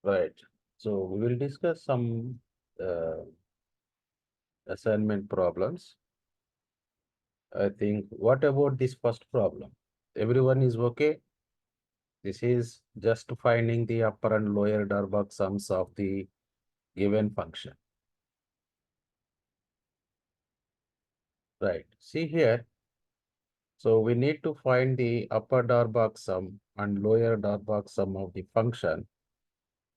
Right. So we will discuss some assignment problems. I think, what about this first problem? Everyone is okay? This is just finding the upper and lower Darboux sums of the given function. Right. See here. So we need to find the upper Darboux sum and lower Darboux sum of the function,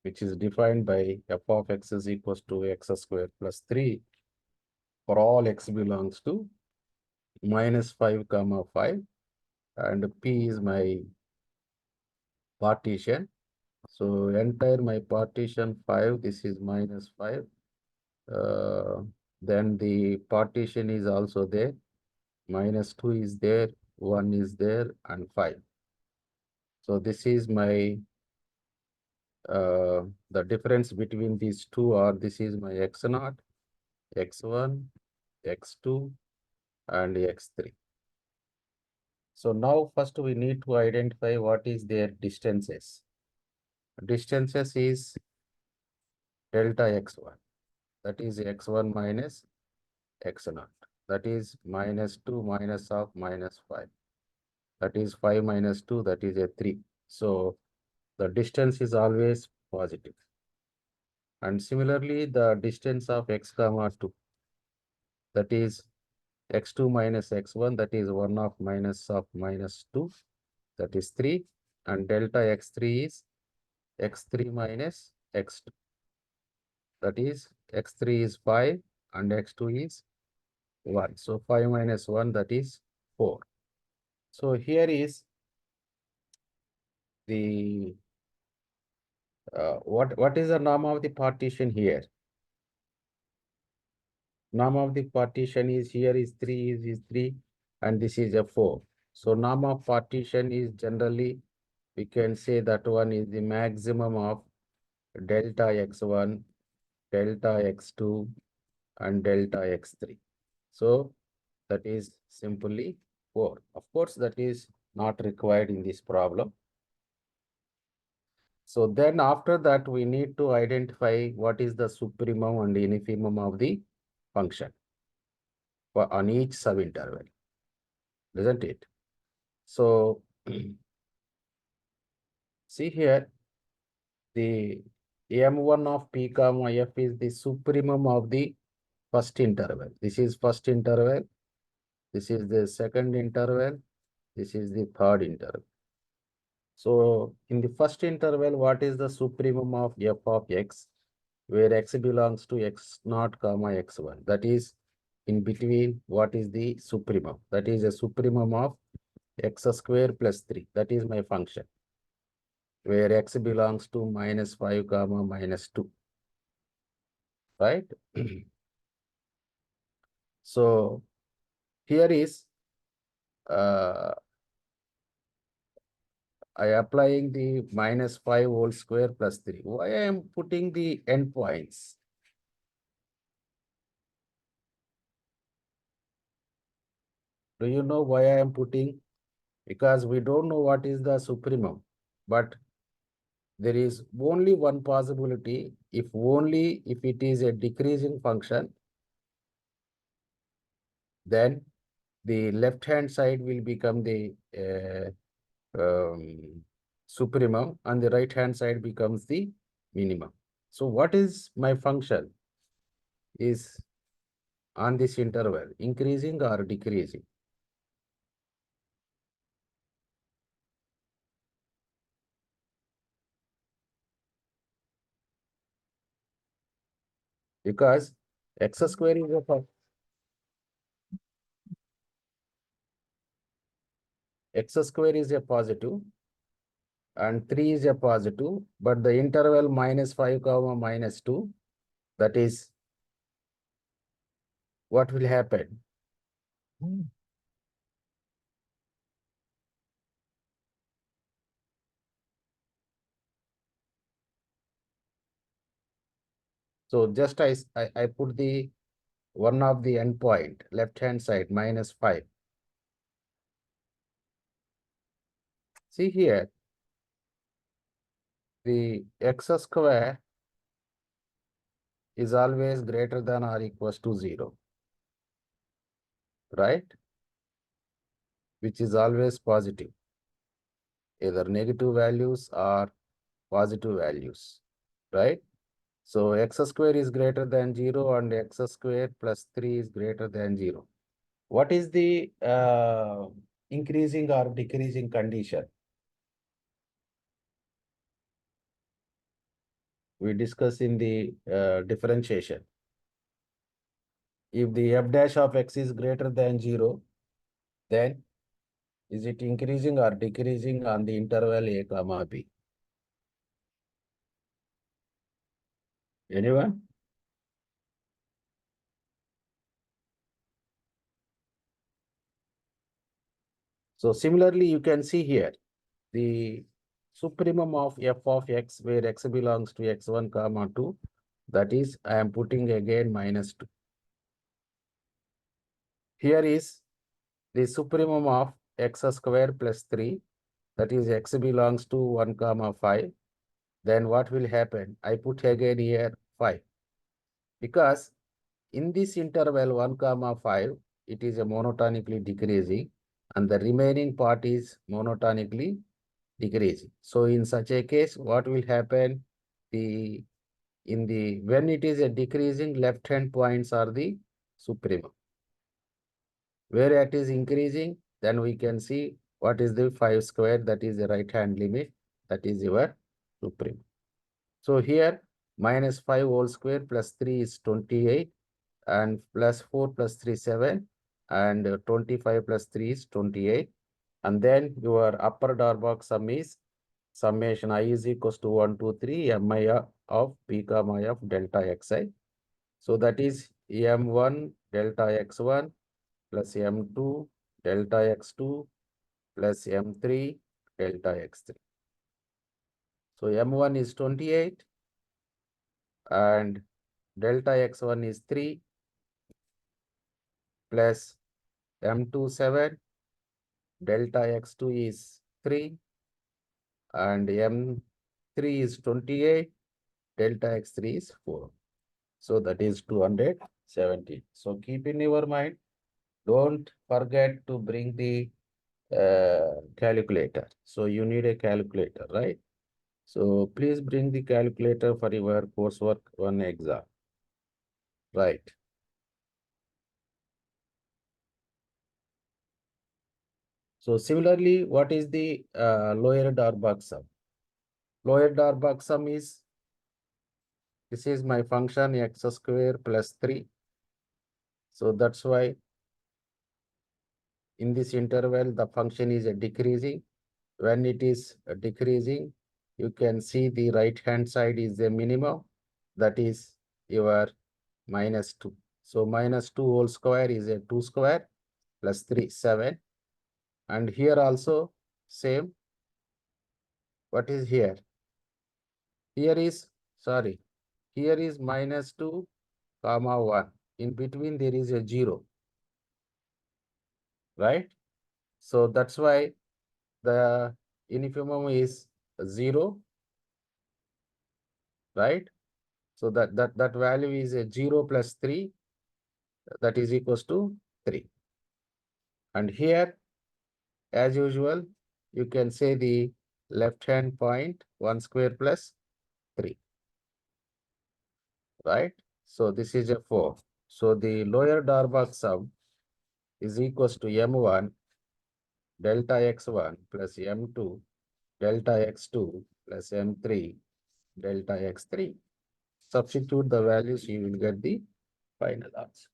which is defined by f of x is equals to x squared plus 3 for all x belongs to minus 5 comma 5, and P is my partition. So entire my partition 5, this is minus 5. Then the partition is also there. Minus 2 is there, 1 is there, and 5. So this is my the difference between these two, or this is my x0, x1, x2, and x3. So now first we need to identify what is their distances. Distances is delta x1, that is x1 minus x0, that is minus 2 minus of minus 5, that is 5 minus 2, that is a 3. So the distance is always positive. And similarly, the distance of x comma 2, that is x2 minus x1, that is 1 of minus 2, that is 3. And delta x3 is x3 minus x2, that is x3 is 5 and x2 is 1. So 5 minus 1, that is 4. So here is the what is the norm of the partition here? Norm of the partition is here is 3 is 3, and this is a 4. So norm of partition is generally, we can say that one is the maximum of delta x1, delta x2, and delta x3. So that is simply 4. Of course, that is not required in this problem. So then after that, we need to identify what is the supremum and infimum of the function on each subinterval, isn't it? So see here, the m1 of p comma f is the supremum of the first interval. This is first interval. This is the second interval. This is the third interval. So in the first interval, what is the supremum of f of x, where x belongs to x0 comma x1? That is in between, what is the supremum? That is a supremum of x squared plus 3. That is my function, where x belongs to minus 5 comma minus 2. Right? So here is I applying the minus 5 whole square plus 3. Why I am putting the endpoints? Do you know why I am putting? Because we don't know what is the supremum, but there is only one possibility. If it is a decreasing function, then the left hand side will become the supremum, and the right hand side becomes the minimum. So what is my function is on this interval, increasing or decreasing? Because x square is a x square is a positive and 3 is a positive, but the interval minus 5 comma minus 2, that is what will happen? So just I put the one of the endpoint, left hand side, minus 5. See here, the x square is always greater than or equals to 0, right? Which is always positive, either negative values or positive values, right? So x square is greater than 0 and x square plus 3 is greater than 0. What is the increasing or decreasing condition? We discuss in the differentiation. If the f dash of x is greater than 0, then is it increasing or decreasing on the interval a comma b? Anyone? So similarly, you can see here the supremum of f of x where x belongs to x1 comma 2. That is, I am putting again minus 2. Here is the supremum of x square plus 3. That is, x belongs to 1 comma 5. Then what will happen? I put again here 5. Because in this interval 1 comma 5, it is a monotonically decreasing and the remaining part is monotonically decreasing. So in such a case, what will happen? When it is a decreasing, left hand points are the supremum. Where it is increasing, then we can see what is the 5 square, that is the right hand limit, that is your supremum. So here minus 5 whole square plus 3 is 28 and plus 4 plus 3 7 and 25 plus 3 is 28. And then your upper Darbox sum is summation I is equals to 1 2 3 mi of p comma f delta xi. So that is m1 delta x1 plus m2 delta x2 plus m3 delta x3. So m1 is 28 and delta x1 is 3 plus m2 7, delta x2 is 3 and m3 is 28, delta x3 is 4. So that is 270. So keep in your mind, don't forget to bring the calculator. So you need a calculator, right? So please bring the calculator for your coursework 1 exam, right? So similarly, what is the lower Darbox sum? Lower Darbox sum is, this is my function x square plus 3. So that's why in this interval, the function is decreasing. When it is decreasing, you can see the right hand side is the minimum, that is your minus 2. So minus 2 whole square is a 2 square plus 3, 7. And here also same. What is here? Here is, sorry, here is minus 2 comma 1. In between there is a 0, right? So that's why the infimum is 0, right? So that value is a 0 plus 3, that is equals to 3. And here, as usual, you can say the left hand point 1 square plus 3, right? So this is a 4. So the lower Darbox sum is equals to m1 delta x1 plus m2 delta x2 plus m3 delta x3. Substitute the values, you will get the final answer.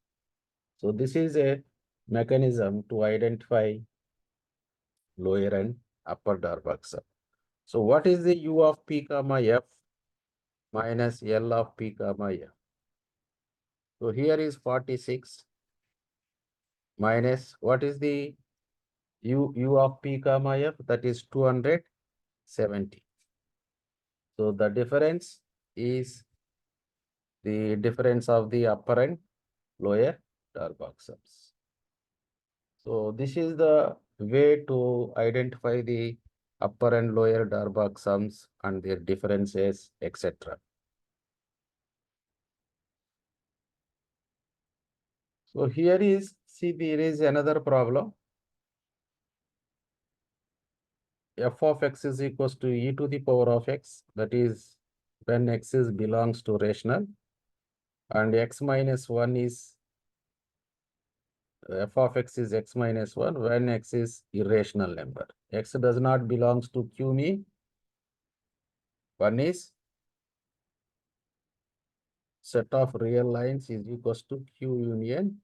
So this is a mechanism to identify lower and upper Darbox sum. So what is the u of p comma f minus L of p comma f? So here is 46 minus what is the u of p comma f, that is 270. So the difference is the difference of the upper and lower Darbox sums. So this is the way to identify the upper and lower Darboux sums and their differences, etc. So here is, see, there is another problem. F of x is equals to e to the power of x, that is when x is belongs to rational, and x minus 1 is f of x is x minus 1 when x is irrational number. X does not belongs to Q me. 1 is set of real lines is equals to Q union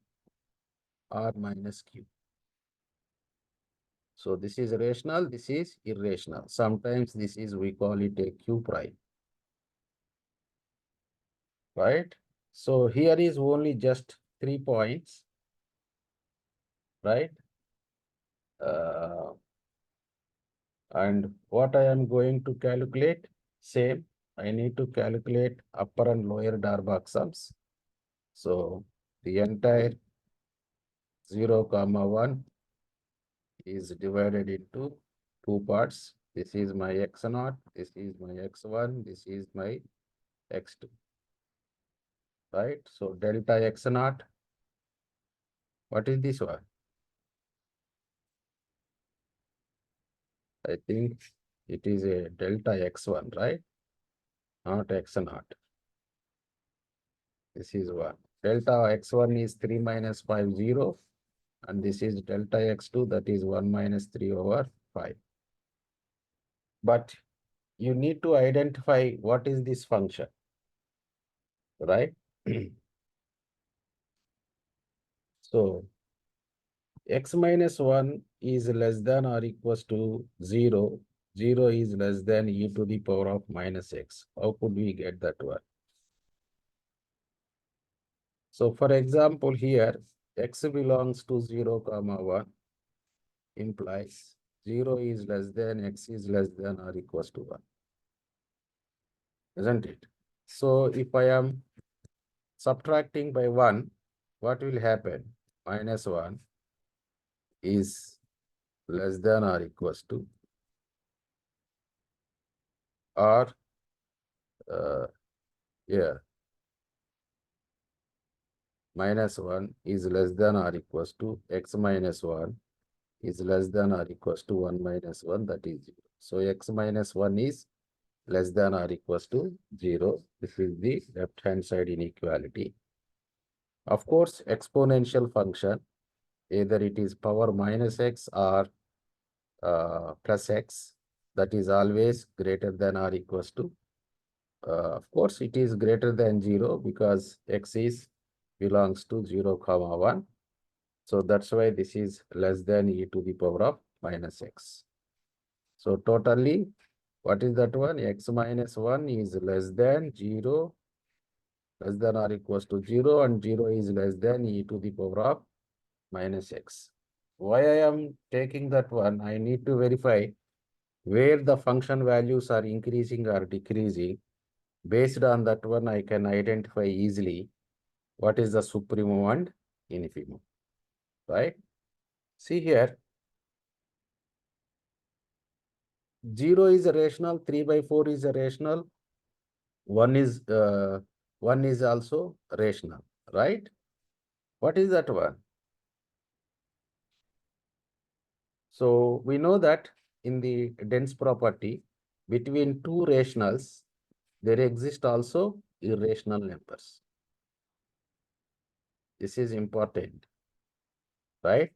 R minus Q. So this is rational, this is irrational. Sometimes this is, we call it a Q prime, right? So here is only just 3 points, right? And what I am going to calculate, same, I need to calculate upper and lower Darboux sums. So the entire 0, 1 is divided into 2 parts. This is my x0, this is my x1, this is my x2, right? So delta x0, what is this one? I think it is a delta x1, right? Not x0. This is 1. Delta x1 is 3 minus 5, 0. And this is delta x2, that is 1 minus 3 over 5. But you need to identify what is this function, right? So x minus 1 is less than or equals to 0. 0 is less than e to the power of minus x. How could we get that one? So for example, here x belongs to 0, 1 implies 0 is less than x is less than or equals to 1. Isn't it? So if I am subtracting by 1, what will happen? Minus 1 is less than or equals to, or yeah, minus 1 is less than or equals to x minus 1 is less than or equals to 1 minus 1, that is 0. So x minus 1 is less than or equals to 0. This is the left-hand side inequality. Of course, exponential function, either it is power minus x or plus x, that is always greater than or equals to. Of course, it is greater than 0 because x is belongs to 0, 1. So that's why this is less than e to the power of minus x. So totally, what is that one? X minus 1 is less than 0, less than or equals to 0, and 0 is less than e to the power of minus x. Why I am taking that one? I need to verify where the function values are increasing or decreasing. Based on that one, I can identify easily what is the supremum and infimum, right? See here, 0 is a rational, 3 by 4 is a rational, 1 is also rational, right? What is that one? So we know that in the dense property, between two rationals, there exist also irrational numbers. This is important, right?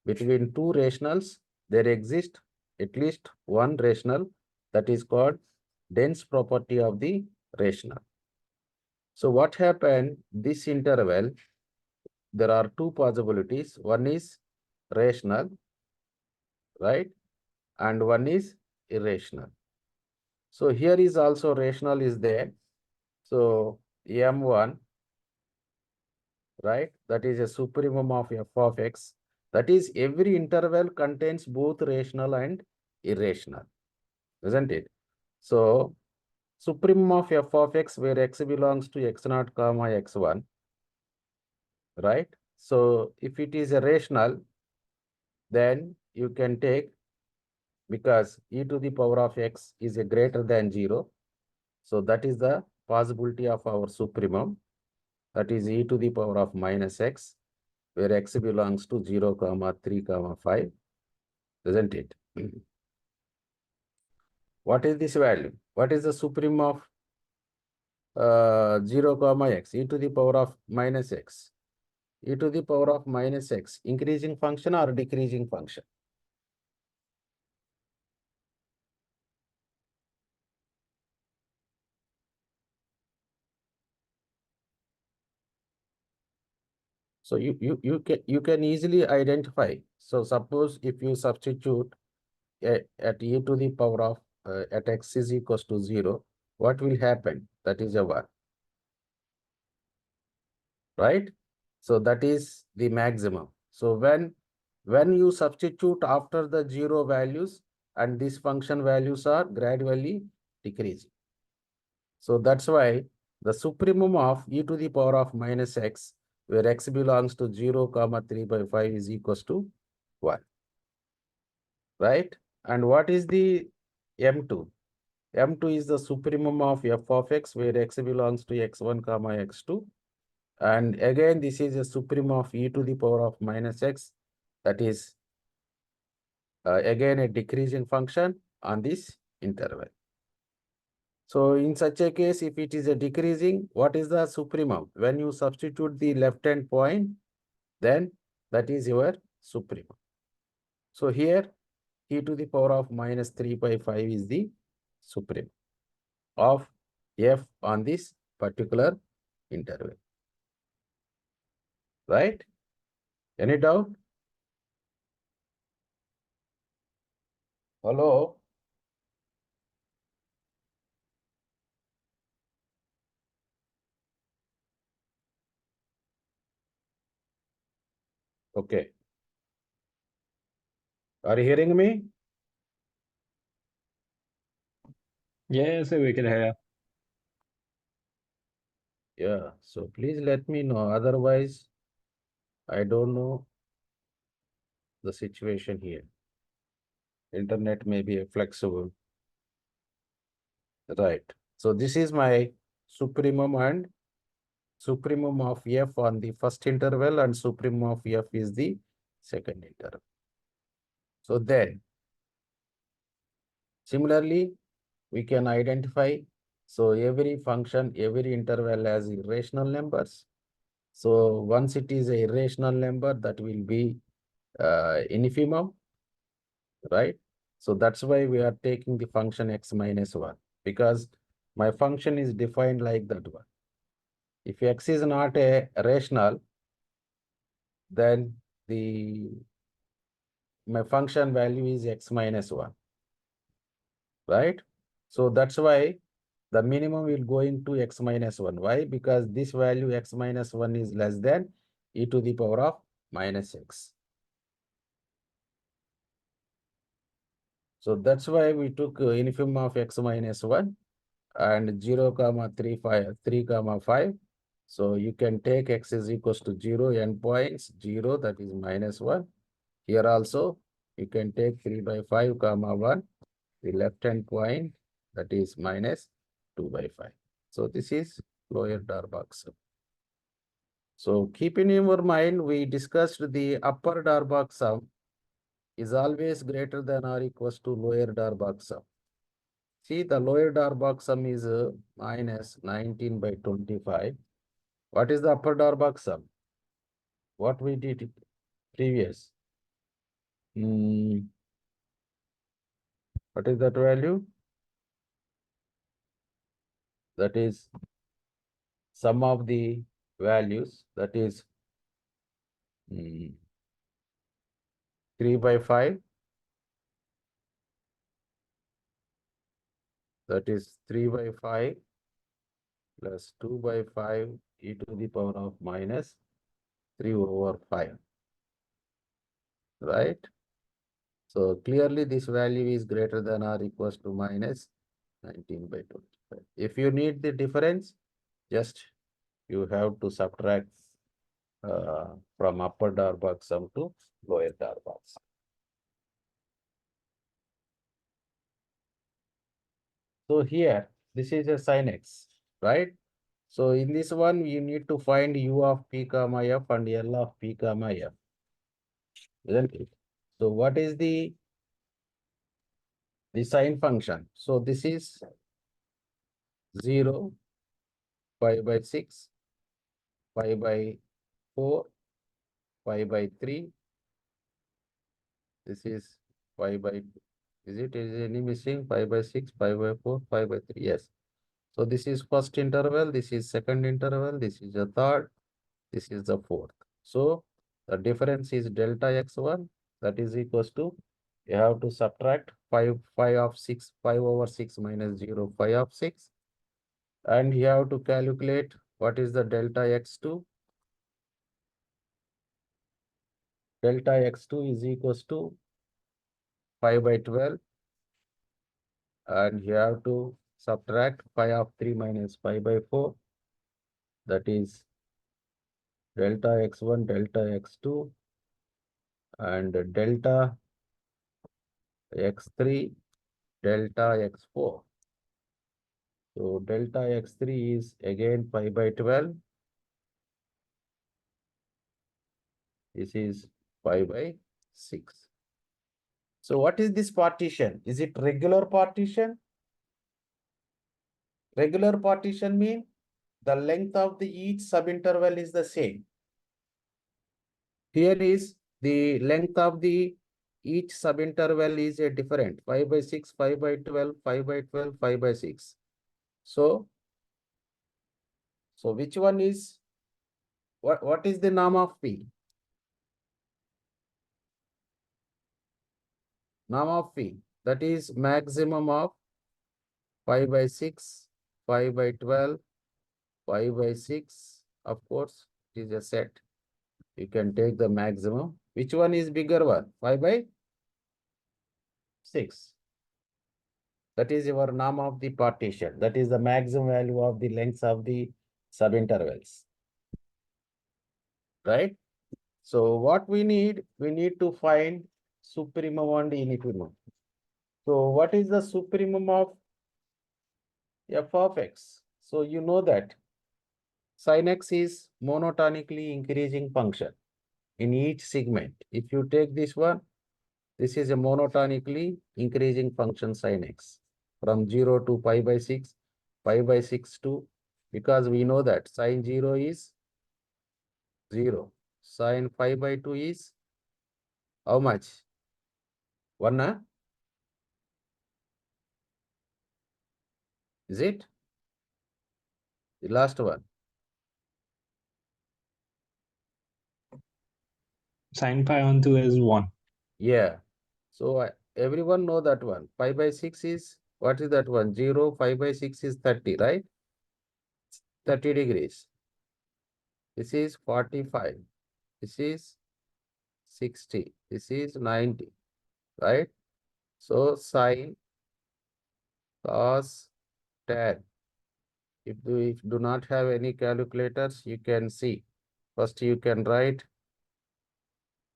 Between two rationals, there exist at least one rational, that is called dense property of the rational. So what happened, this interval, there are two possibilities. One is rational, right? And one is irrational. So here is also rational is there. So M1, right? That is a supremum of f of x. That is, every interval contains both rational and irrational, isn't it? So supremum of f of x, where x belongs to x0, x1, right? So if it is a rational, then you can take because e to the power of x is a greater than 0. So that is the possibility of our supremum. That is e to the power of minus x, where x belongs to 0, comma 3, comma 5, isn't it? What is this value? What is the supremum of 0, comma x? E to the power of minus x. E to the power of minus x, increasing function or decreasing function? So you can easily identify. So suppose if you substitute at e to the power of at x is equals to 0, what will happen? That is a 1, right? So that is the maximum. So when you substitute after the 0 values and these function values are gradually decreasing. So that's why the supremum of e to the power of minus x, where x belongs to 0, comma 3 by 5 is equals to 1, right? And what is the m2? M2 is the supremum of f of x, where x belongs to x1, comma x2. And again, this is a supremum of e to the power of minus x. That is, again, a decreasing function on this interval. So in such a case, if it is a decreasing, what is the supremum? When you substitute the left-hand point, then that is your supremum. So here, e to the power of minus 3 by 5 is the supremum of f on this particular interval, right? Any doubt? Hello? Okay. Are you hearing me? Yes, we can hear. Yeah. So please let me know. Otherwise, I don't know the situation here. Internet may be flexible. Right. So this is my supremum and supremum of f on the first interval and supremum of f is the second interval. So then, similarly, we can identify, so every function, every interval has irrational numbers. So once it is a irrational number, that will be infimum, right? So that's why we are taking the function x minus 1, because my function is defined like that one. If x is not a rational, then my function value is x minus 1, right? So that's why the minimum will go into x minus 1. Why? Because this value x minus 1 is less than e to the power of minus x. So that's why we took infimum of x minus 1 and 0, comma 3, 5, 3, comma 5. So you can take x is equals to 0, endpoints 0, that is minus 1. Here also, you can take 3 by 5, comma 1, the left-hand point, that is minus 2 by 5. So this is lower Darboux sum. So keep in your mind, we discussed the upper Darboux sum is always greater than or equals to lower Darboux sum. See, the lower Darboux sum is minus 19 by 25. What is the upper Darboux sum? What we did previous? What is that value? That is sum of the values, that is 3 by 5. That is 3 by 5 plus 2 by 5 e to the power of minus 3 over 5, right? So clearly this value is greater than or equals to minus 19 by 25. If you need the difference, just you have to subtract from upper Darboux sum to lower Darboux sum. So here, this is a sin x, right? So in this one, you need to find u of p comma f and l of p comma f, isn't it? So what is the sine function? So this is 0, pi by 6, pi by 4, pi by 3. This is pi by, is any missing? Pi by 6, pi by 4, pi by 3. Yes. So this is first interval, this is second interval, this is the third, this is the fourth. So the difference is delta x1, that is equals to, you have to subtract 5 of 6, 5 over 6 minus 0, 5 of 6. And you have to calculate what is the delta x2. Delta x2 is equals to 5 by 12. And you have to subtract 5 of 3 minus 5 by 4. That is delta x1, delta x2, and delta x3, delta x4. So delta x3 is again pi by 12. This is pi by 6. So what is this partition? Is it regular partition? Regular partition means the length of the each subinterval is the same. Here is the length of the each subinterval is a different 5 by 6, 5 by 12, 5 by 12, 5 by 6. So which one is, what is the norm of P? Norm of P, that is maximum of 5 by 6, 5 by 12, 5 by 6. Of course, it is a set. You can take the maximum. Which one is bigger one? 5 by 6. That is your norm of the partition. That is the maximum value of the lengths of the subintervals. Right? So what we need to find supremum and infimum. So what is the supremum of f of x? So you know that sin x is monotonically increasing function in each segment. If you take this one, this is a monotonically increasing function sin x from 0 to pi by 6, pi by 6 to, because we know that sin 0 is 0. Sin pi by 2 is how much? 1, huh? Is it? The last one. Sin pi on 2 is 1. Yeah. So everyone know that one. Pi by 6 is, what is that one? 0, pi by 6 is 30, right? 30 degrees. This is 45. This is 60. This is 90, right? So sine, cos, tan. If you do not have any calculators, you can see. First you can write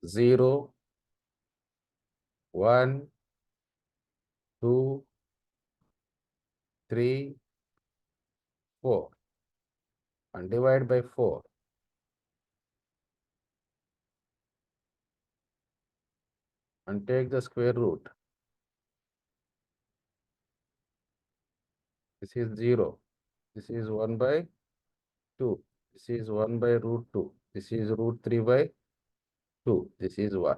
0, 1, 2, 3, 4 and divide by 4 and take the square root. This is 0. This is 1 by 2. This is 1 by root 2. This is root 3 by 2. This is 1.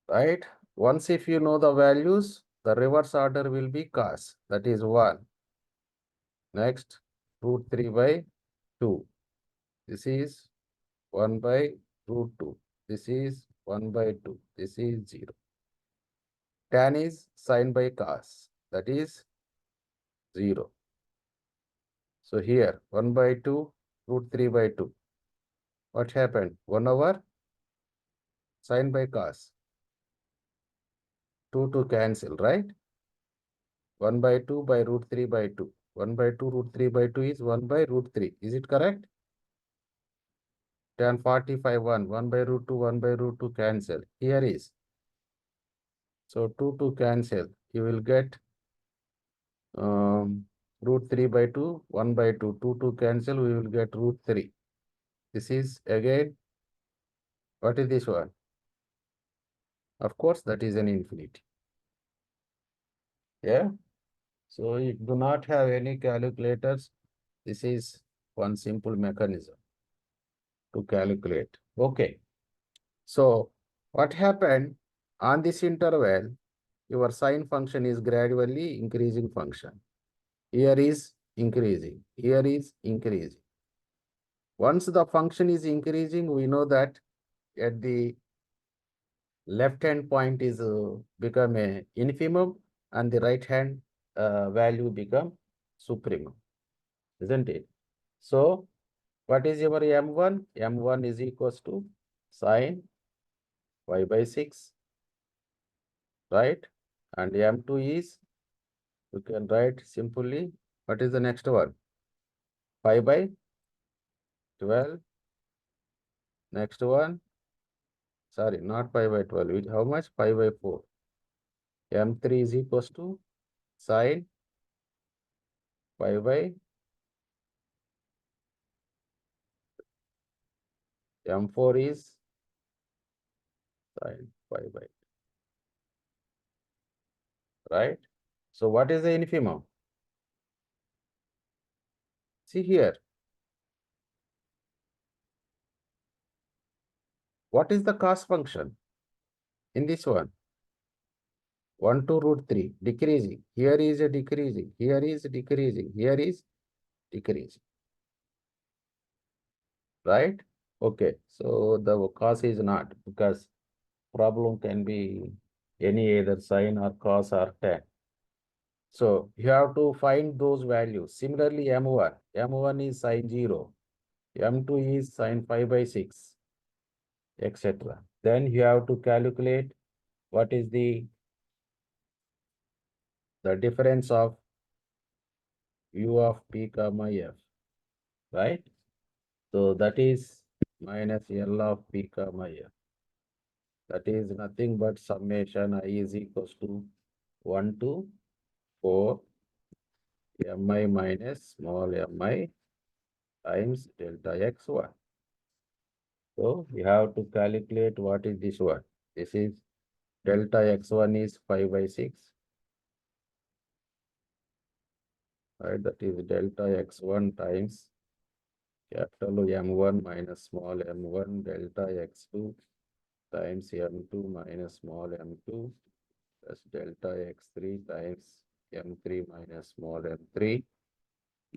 Right? Once if you know the values, the reverse order will be cos. That is 1. Next, root 3 by 2. This is 1 by root 2. This is 1 by 2. This is 0. Tan is sin by cos. That is 0. So here 1 by 2, root 3 by 2. What happened? 1 over sin by cos. 2 to cancel, right? 1 by 2 by root 3 by 2. 1 by 2 root 3 by 2 is 1 by root 3. Is it correct? Tan 45, 1. 1 by root 2, 1 by root 2 cancel. Here is. So 2 to cancel. You will get root 3 by 2, 1 by 2, 2 cancel, we will get root 3. This is again, what is this one? Of course, that is an infinity. Yeah. So you do not have any calculators. This is one simple mechanism to calculate. Okay. So what happened on this interval? Your sine function is gradually increasing function. Here is increasing. Here is increasing. Once the function is increasing, we know that at the left hand point is become a infimum and the right hand value become supremum, isn't it? So what is your m1? M1 is equals to sine y by 6, right? And m2 is, you can write simply, what is the next one? Pi by 12. Next one, sorry, not pi by 12. How much? Pi by 4. M3 is equals to sine pi by M4 is sine pi by, right? So what is the infimum? See here, what is the cos function in this one? 1 to root 3, decreasing. Here is a decreasing. Here is decreasing. Here is decreasing, right? Okay, so the cos is not, because problem can be any either sine or cos or tan. So you have to find those values. Similarly, M1 is sine 0, M2 is sine 5 by 6, etc. Then you have to calculate what is the difference of u of p comma f, right? So that is minus L of p comma f. That is nothing but summation I is equals to 1 to 4 mi minus small mi times delta x1. So we have to calculate what is this one. This is delta x1 is 5 by 6. Right, that is delta x1 times capital M1 minus small m1 delta x2 times m2 minus small m2 plus delta x3 times m3 minus small m3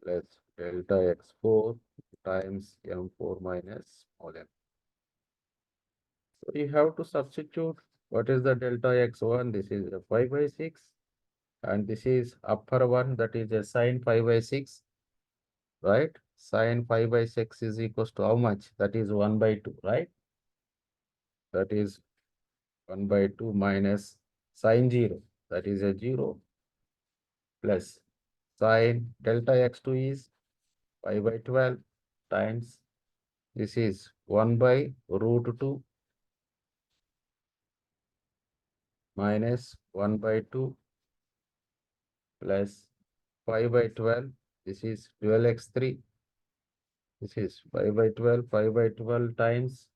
plus delta x4 times m4 minus small m. So you have to substitute what is the delta x1. This is a 5 by 6 and this is upper one, that is a sine 5 by 6, right? Sine 5 by 6 is equals to how much? That is 1 by 2, right? That is 1 by 2 minus sine 0, that is a 0, plus sine delta x2 is 5 by 12 times, this is 1 by root 2 minus 1 by 2 plus 5 by 12, this is 12x3, this is 5 by 12, 5 by 12 times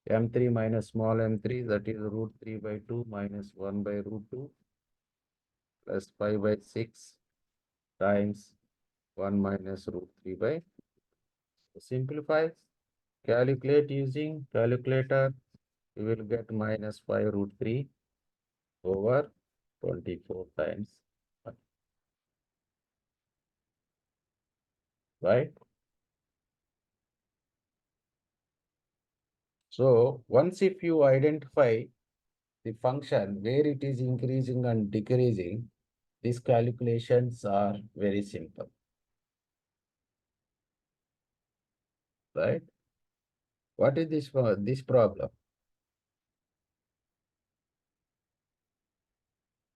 m3 minus small m3, that is root 3 by 2 minus 1 by root 2 plus 5 by 6 times 1 minus root 3 by. Simplify, calculate using calculator, you will get minus 5 root 3 over 24 times 1, right? So once if you identify the function where it is increasing and decreasing, these calculations are very simple, right? What is this problem?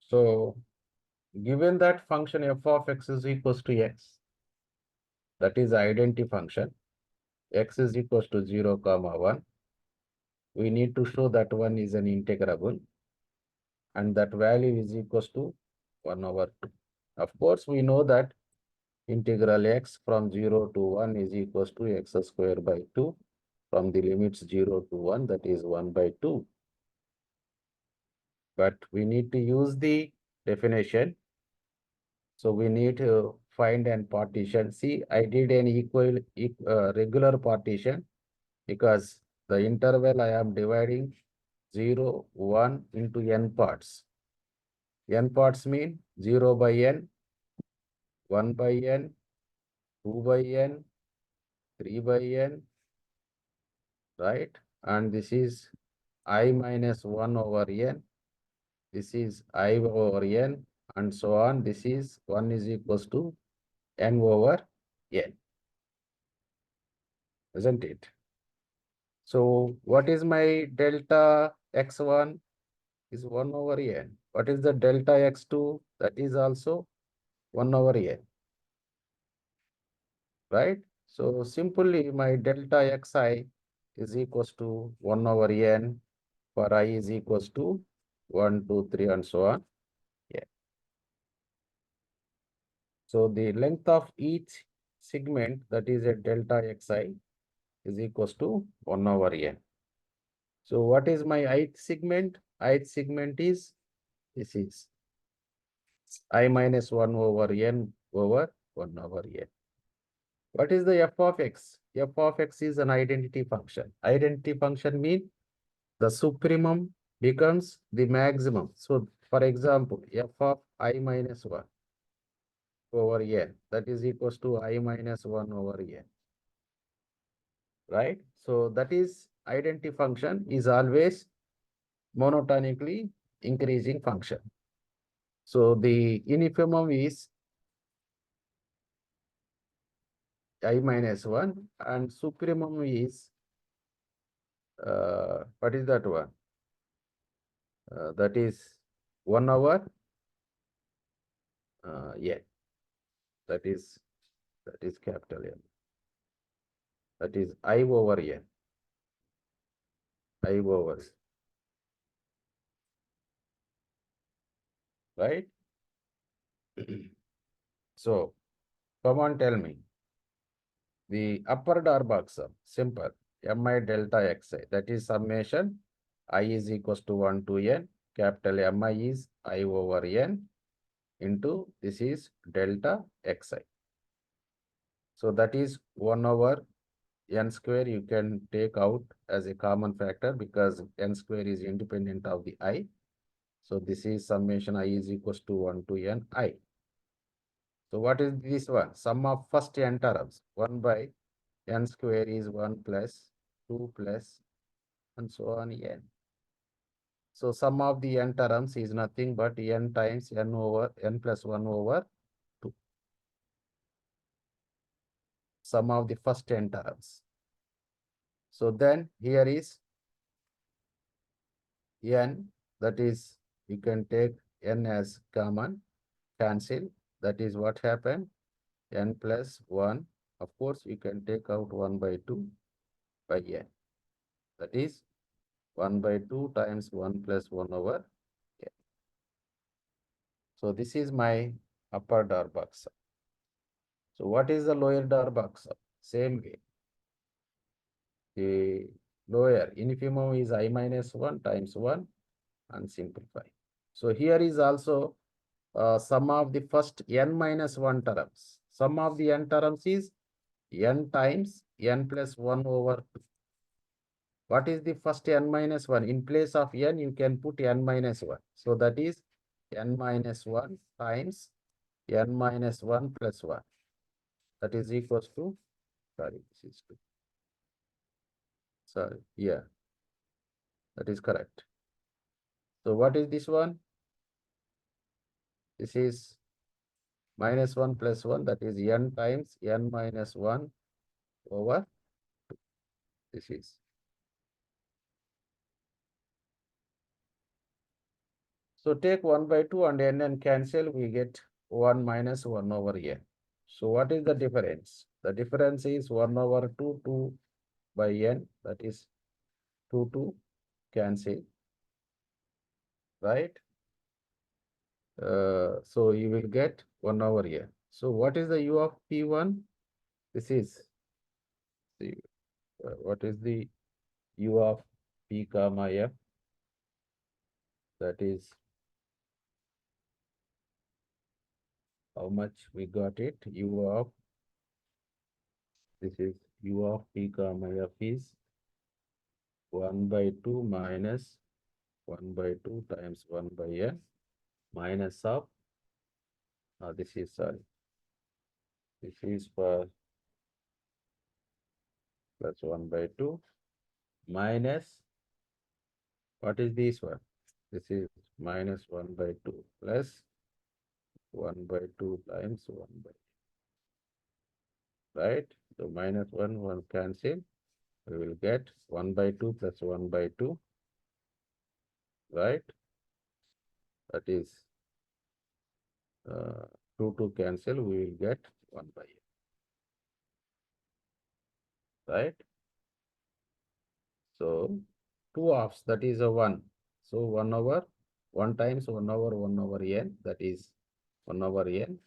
So given that function f of x is equals to x, that is identity function, x is equals to 0 comma 1, we need to show that one is an integrable and that value is equals to 1 over 2. Of course, we know that integral x from 0 to 1 is equals to x square by 2 from the limits 0 to 1, that is 1 by 2. But we need to use the definition. So we need to find and partition. See, I did an regular partition because the interval I am dividing 0, 1 into n parts. N parts mean 0 by n, 1 by n, 2 by n, 3 by n, right? And this is I minus 1 over n. This is I over n and so on. This is 1 is equals to n over n, isn't it? So what is my delta x1 is 1 over n. What is the delta x2? That is also 1 over n, right? So simply my delta xi is equals to 1 over n for I is equals to 1, 2, 3 and so on. Yeah. So the length of each segment, that is a delta xi, is equals to 1 over n. So what is my ith segment? Ith segment is, this is I minus 1 over n over 1 over n. What is the f of x? F of x is an identity function. Identity function means the supremum becomes the maximum. So for example, f of I minus 1 over n, that is equals to I minus 1 over n, right? So that is identity function is always monotonically increasing function. So the infimum is I minus 1 and supremum is, what is that one? That is 1 over n. That is capital N. That is I over n. I over, right? So come on, tell me. The upper Darbox sum, simple. Mi delta xi, that is summation. I is equals to 1 to n. Capital Mi is I over n into this is delta xi. So that is 1 over n square you can take out as a common factor because n square is independent of the I. So this is summation I is equals to 1 to n I. So what is this one? Sum of first n terms. 1 by n square is 1 plus 2 plus and so on n. So sum of the n terms is nothing but n times n over n plus 1 over 2. Sum of the first n terms. So then here is n, that is you can take n as common, cancel. That is what happened. N plus 1. Of course, you can take out 1 by 2 by n. That is 1 by 2 times 1 plus 1 over n. So this is my upper Darbox. So what is the lower Darbox? Same way. The lower infimum is I minus 1 times 1 and simplify. So here is also sum of the first n minus 1 terms. Sum of the n terms is n times n plus 1 over 2. What is the first n minus 1? In place of n, you can put n minus 1. So that is n minus 1 times n minus 1 plus 1. That is equals to, sorry, this is 2. Sorry, yeah, that is correct. So what is this one? This is minus 1 plus 1, that is n times n minus 1 over 2. This is. So take 1 by 2 and n cancel, we get 1 minus 1 over n. So what is the difference? The difference is 1 over 2, 2 by n, that is 2 cancel, right? So you will get 1 over here. So what is the u of P1? This is the what is the u of P comma F? That is how much we got it. U of this is u of P comma F is 1 by 2 minus 1 by 2 times 1 by N minus of this is sorry. This is for plus 1 by 2 minus what is this one? This is minus 1 by 2 plus 1 by 2 times 1 by, right? So minus 1 cancel. We will get 1 by 2 plus 1 by 2, right? That is 2 cancel. We will get 1 by 8, right? So 2 halves, that is a 1. So 1 over 1 times 1 over 1 over n, that is 1 over n.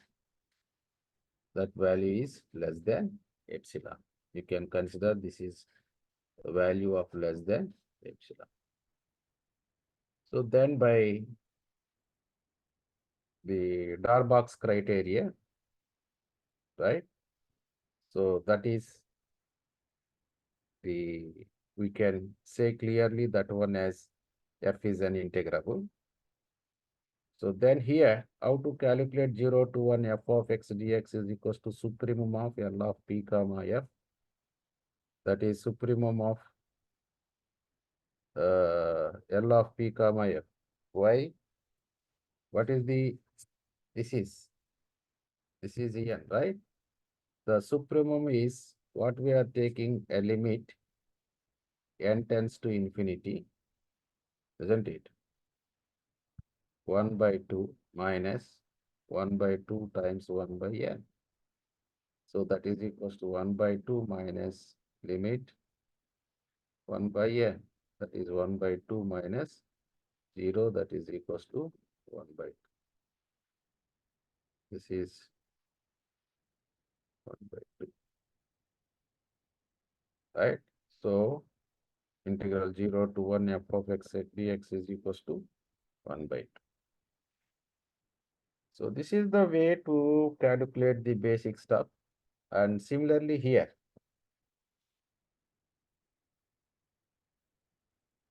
That value is less than epsilon. You can consider this is a value of less than epsilon. So then by the Darbox criteria, right? So that is we can say clearly that one as f is an integrable. So then here, how to calculate 0 to 1 f of x dx is equals to supremum of L of p comma f. That is supremum of L of p comma f. Why? What is the, this is n, right? The supremum is what we are taking a limit n tends to infinity, isn't it? 1 by 2 minus 1 by 2 times 1 by n. So that is equals to 1 by 2 minus limit 1 by n. That is 1 by 2 minus 0. That is equals to 1 by 2. This is 1 by 2. Right? So integral 0 to 1 f of x dx is equals to 1 by 2. So this is the way to calculate the basic stuff. And similarly here,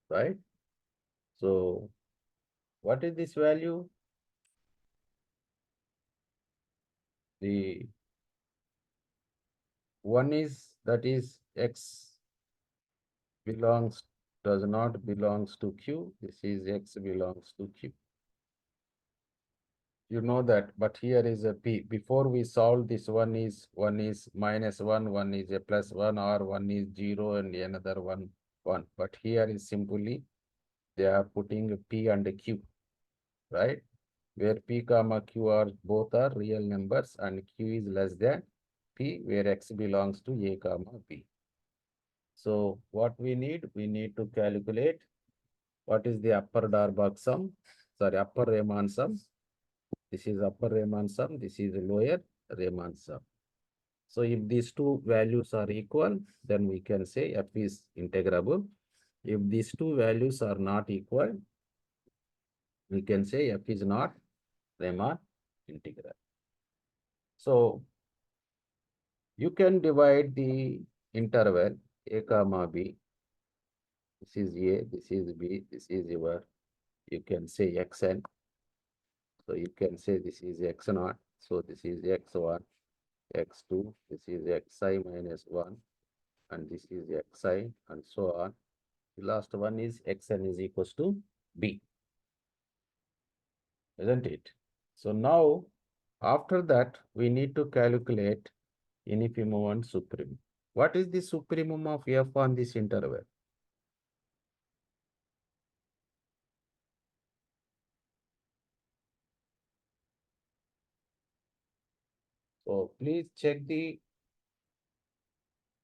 right? So what is this value? The one is that is x belongs does not belongs to Q. This is x belongs to Q. You know that, but here is a P. Before we solve this, one is minus 1, one is a plus 1, or one is 0 and another 1. But here is simply they are putting a P and a Q, right? Where P comma Q are both are real numbers and Q is less than P, where x belongs to A comma B. So what we need to calculate what is the upper Darbox sum, sorry, upper Riemann sum. This is upper Riemann sum, this is lower Riemann sum. So if these two values are equal, then we can say f is integrable. If these two values are not equal, we can say f is not Riemann integral. So you can divide the interval a comma b. This is a, this is b, this is your, you can say xn. So you can say this is x naught. So this is x1, x2, this is xi minus 1, and this is xi, and so on. The last one is xn is equals to b, isn't it? So now, after that, we need to calculate infimum and supremum. What is the supremum of f on this interval? So please check the,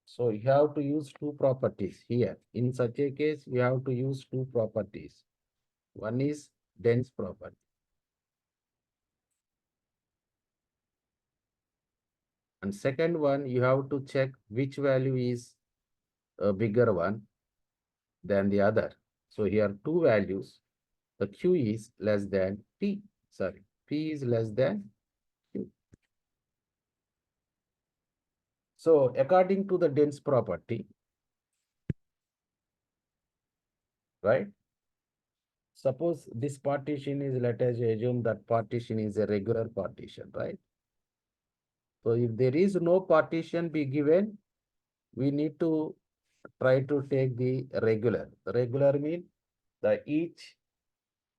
so you have to use two properties here. In such a case, you have to use two properties. One is dense property. And second one, you have to check which value is a bigger one than the other. So here two values, the Q is less than P, sorry, P is less than Q. So according to the dense property, right? Suppose this partition is, let us assume that partition is a regular partition, right? So if there is no partition be given, we need to try to take the regular. The regular mean the each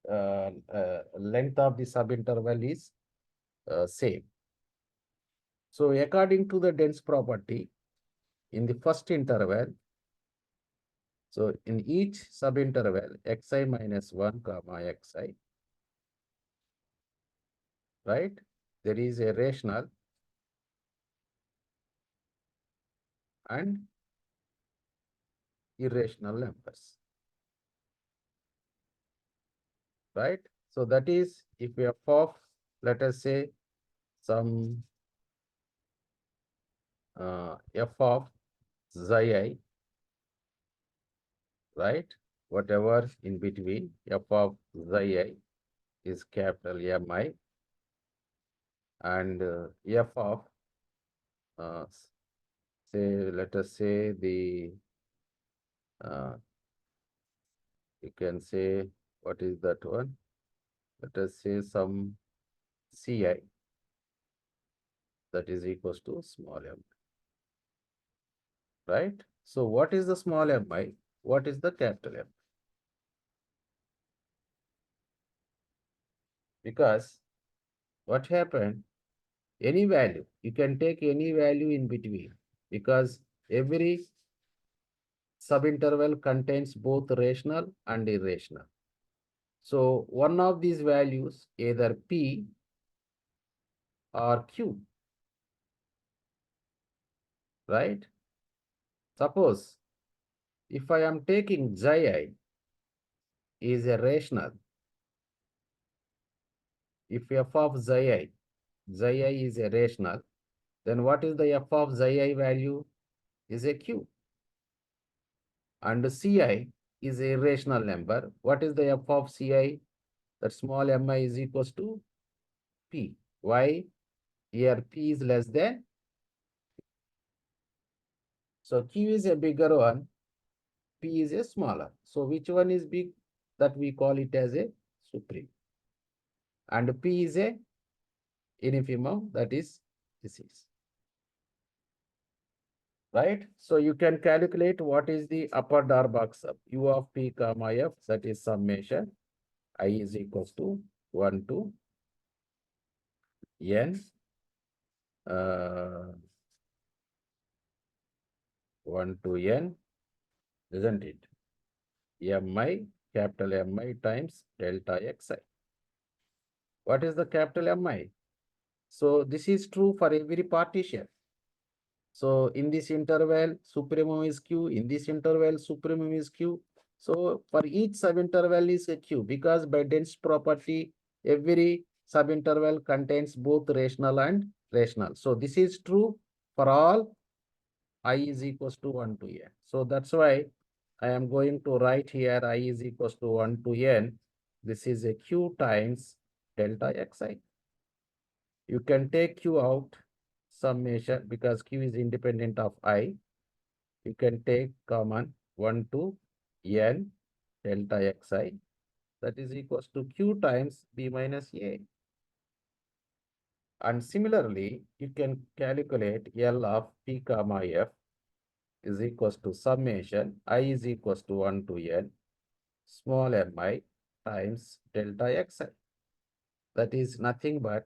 length of the subinterval is same. So according to the dense property, in the first interval, so in each subinterval, xi minus 1 comma xi, right? There is a rational and irrational numbers, right? So that is if f of, let us say, some f of xi I, right? Whatever in between f of xi I is capital Mi, and f of uh, say, let us say the you can say, what is that one? Let us say some Ci, that is equals to small m, right? So what is the small mi? What is the capital M? Because what happened, any value, you can take any value in between, because every subinterval contains both rational and irrational. So one of these values, either P or Q, right? Suppose if I am taking xi is a rational, if f of xi is a rational, then what is the f of xi value? Is a q. And ci is a irrational number. What is the f of ci? That small mi is equals to p. Why? Here p is less than. So q is a bigger one, p is a smaller. So which one is big? That we call it as a supreme. And p is a infimum, that is this is. Right? So you can calculate what is the upper Darbox sum u of p comma f, that is summation I is equals to 1 to n 1 to n, isn't it? Mi, capital Mi times delta xi. What is the capital Mi? So this is true for every partition. So in this interval, supremum is q. In this interval, supremum is q. So for each subinterval is a q, because by dense property, every subinterval contains both rational and rational. So this is true for all I is equals to 1 to n. So that's why I am going to write here I is equals to 1 to n. This is a q times delta xi. You can take q out, summation, because q is independent of I. You can take common 1 to n delta xi, that is equals to q times b minus a. And similarly, you can calculate L of p comma f is equals to summation I is equals to 1 to n small mi times delta xi. That is nothing but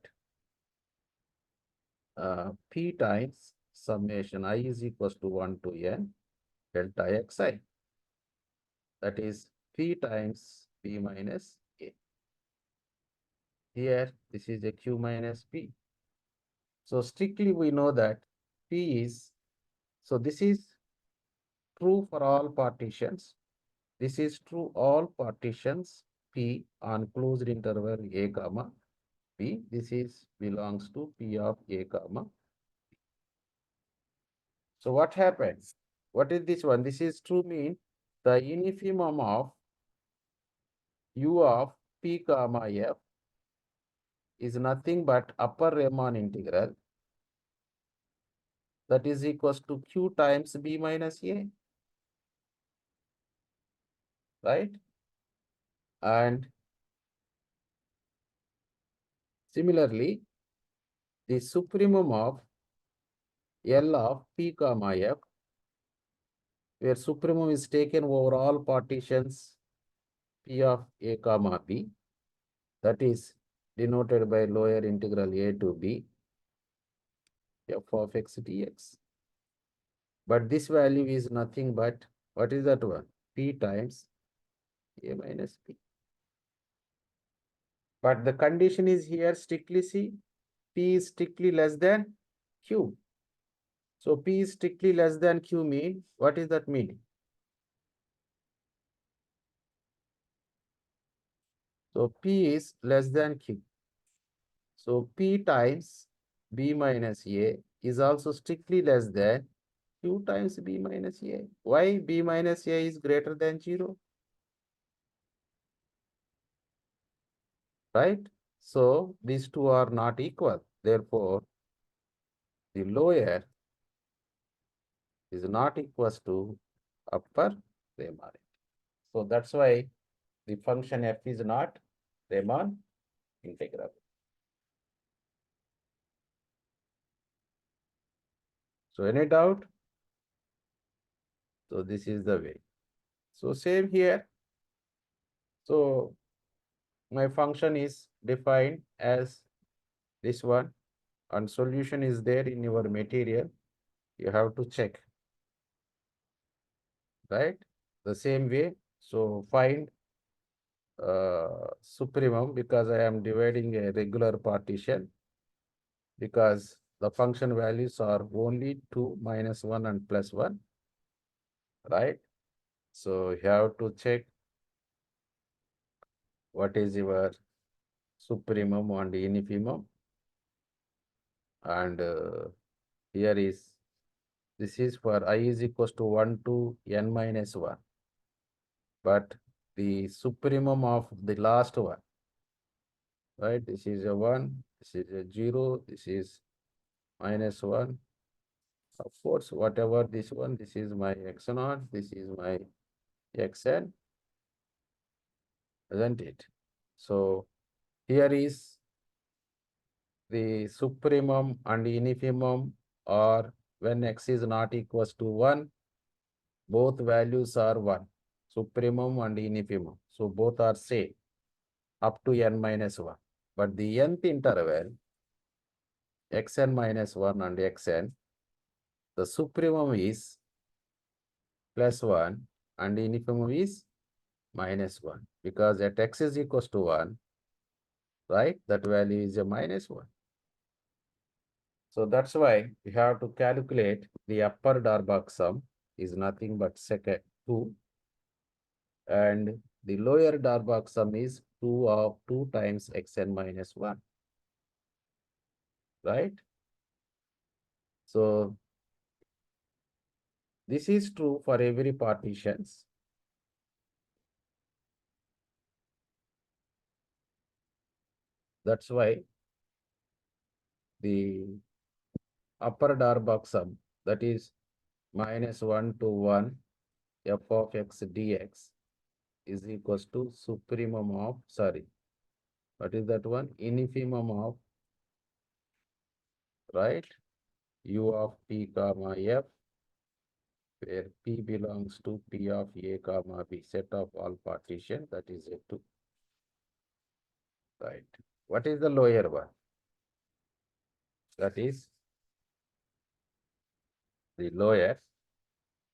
p times summation I is equals to 1 to n delta xi. That is p times p minus a. Here, this is a q minus p. So strictly we know that p is, so this is true for all partitions. This is true all partitions P on closed interval a comma P. This is belongs to P of a comma. So what happens? What is this one? This is to mean the infimum of u of p comma f is nothing but upper Riemann integral that is equals to q times b minus a, right? And similarly, the supremum of L of p comma f, where supremum is taken over all partitions p of a comma b, that is denoted by lower integral a to b f of x dx. But this value is nothing but, what is that one? P times a minus b. But the condition is here strictly see, p is strictly less than q. So p is strictly less than q mean, what is that mean? So p is less than q. So p times b minus a is also strictly less than q times b minus a. Why b minus a is greater than 0? Right? So these two are not equal. Therefore, the lower is not equals to upper Riemann. So that's why the function f is not Riemann integral. So any doubt? So this is the way. So same here. So my function is defined as this one, and solution is there in your material. You have to check, right? The same way. So find supremum, because I am dividing a regular partition, because the function values are only 2, -1 and +1, right? So you have to check what is your supremum and infimum. And here is, this is for I is equals to 1 to n minus 1. But the supremum of the last one, right? This is a 1, this is a 0, this is -1. Of course, whatever this one, this is my x naught, this is my xn, isn't it? So here is the supremum and infimum, or when x is not equals to 1, both values are 1, supremum and infimum. So both are same up to n minus 1. But the nth interval, xn minus 1 and xn, the supremum is +1 and infimum is -1, because at x is equals to 1, right, that value is a -1. So that's why we have to calculate the upper Darboux sum is nothing but second 2, and the lower Darboux sum is 2 times xn minus 1, right? So this is true for every partitions. That's why the upper Darboux sum, that is -1 to 1 f of x dx, is equals to supremum of, sorry, what is that one? Infimum of, right, u of p comma f, where p belongs to p of a comma b, set of all partition, that is a 2, right? What is the lower one? That is the lower,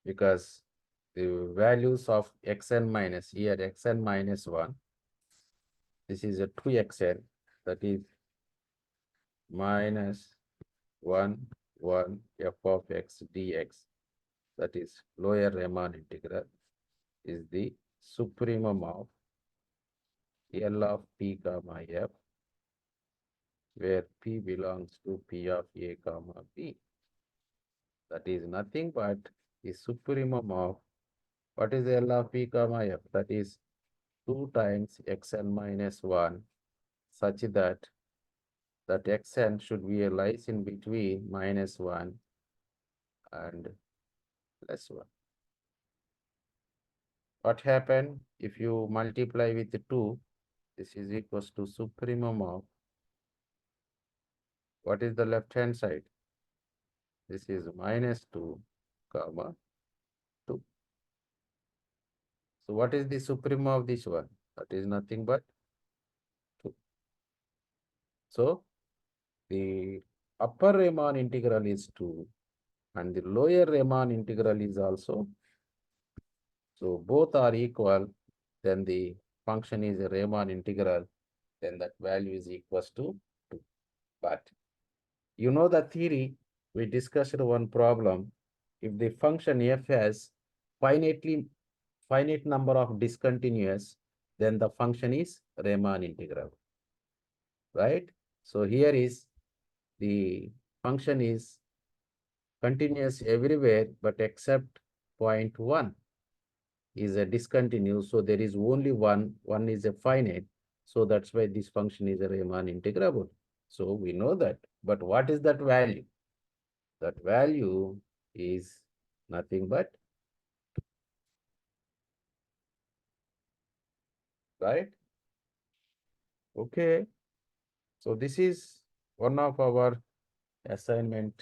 because the values of xn minus, here xn minus 1, this is a 2xn, that is -1, 1 f of x dx, that is lower Riemann integral, is the supremum of L of p comma f, where p belongs to p of a comma b. That is nothing but the supremum of what is L of p comma f? That is 2 times xn minus 1 such that xn should be lies in between minus 1 and plus 1. What happened if you multiply with 2? This is equals to supremum of what is the left hand side? This is minus 2 comma 2. So what is the supremum of this one? That is nothing but 2. So the upper Riemann integral is 2 and the lower Riemann integral is also. So both are equal. Then the function is a Riemann integral. Then that value is equals to 2. But you know the theory, we discussed one problem. If the function f has finite number of discontinuous, then the function is Riemann integral, right? So here is the function is continuous everywhere, but except point 1 is a discontinuous. So there is only one is a finite. So that's why this function is a Riemann integrable. So we know that. But what is that value? That value is nothing but, right? Okay. So this is one of our assignment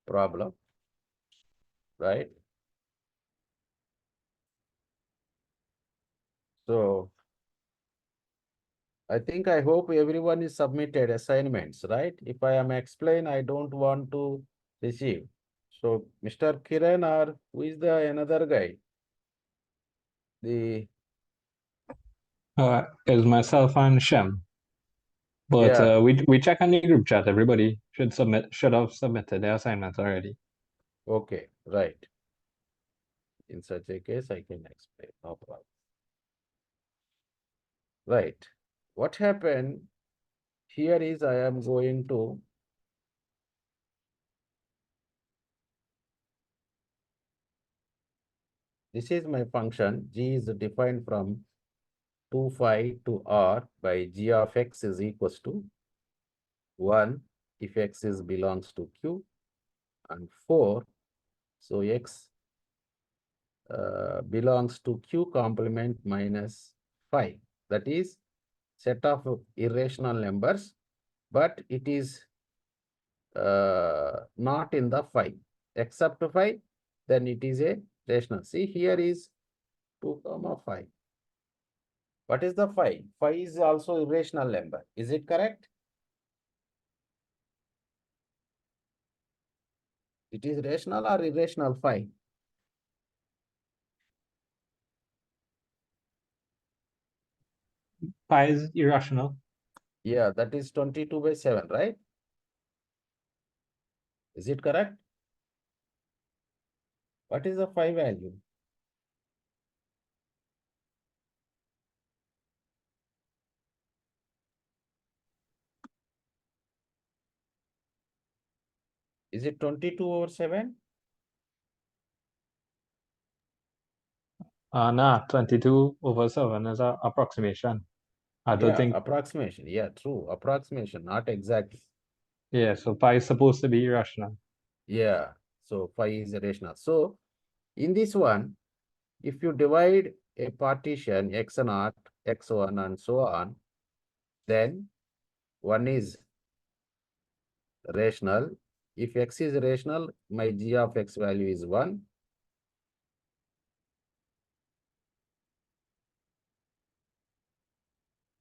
problem, right? So I hope everyone is submitted assignments, right? If I am explain, I don't want to receive. So Mr. Kiran or who is the another guy? The Is myself and Shem. But yeah, we check on the group chat. Everybody should have submitted their assignments already. okay, right. In such a case, I can explain, no problem. Right. What happened here is I am going to this is my function. G is defined from 2 phi to r by g of x is equals to 1 if x is belongs to Q and 4. So x belongs to Q complement minus phi. That is set of irrational numbers, but it is not in the phi. Except phi, then it is a rational. See, here is 2 comma phi. What is the phi? Phi is also irrational number. Is it correct? It is rational or irrational phi? Pi is irrational. Yeah, that is 22 by 7, right? Is it correct? What is the phi value? Is it 22 over 7? Nah, 22 over 7 is an approximation. I don't Yeah, think, approximation. Yeah, true. Approximation, not exactly. yeah, so pi is supposed to be irrational. Yeah, so phi is rational. So in this one, if you divide a partition x0, x1 and so on, then one is rational. If x is rational, my g of x value is 1.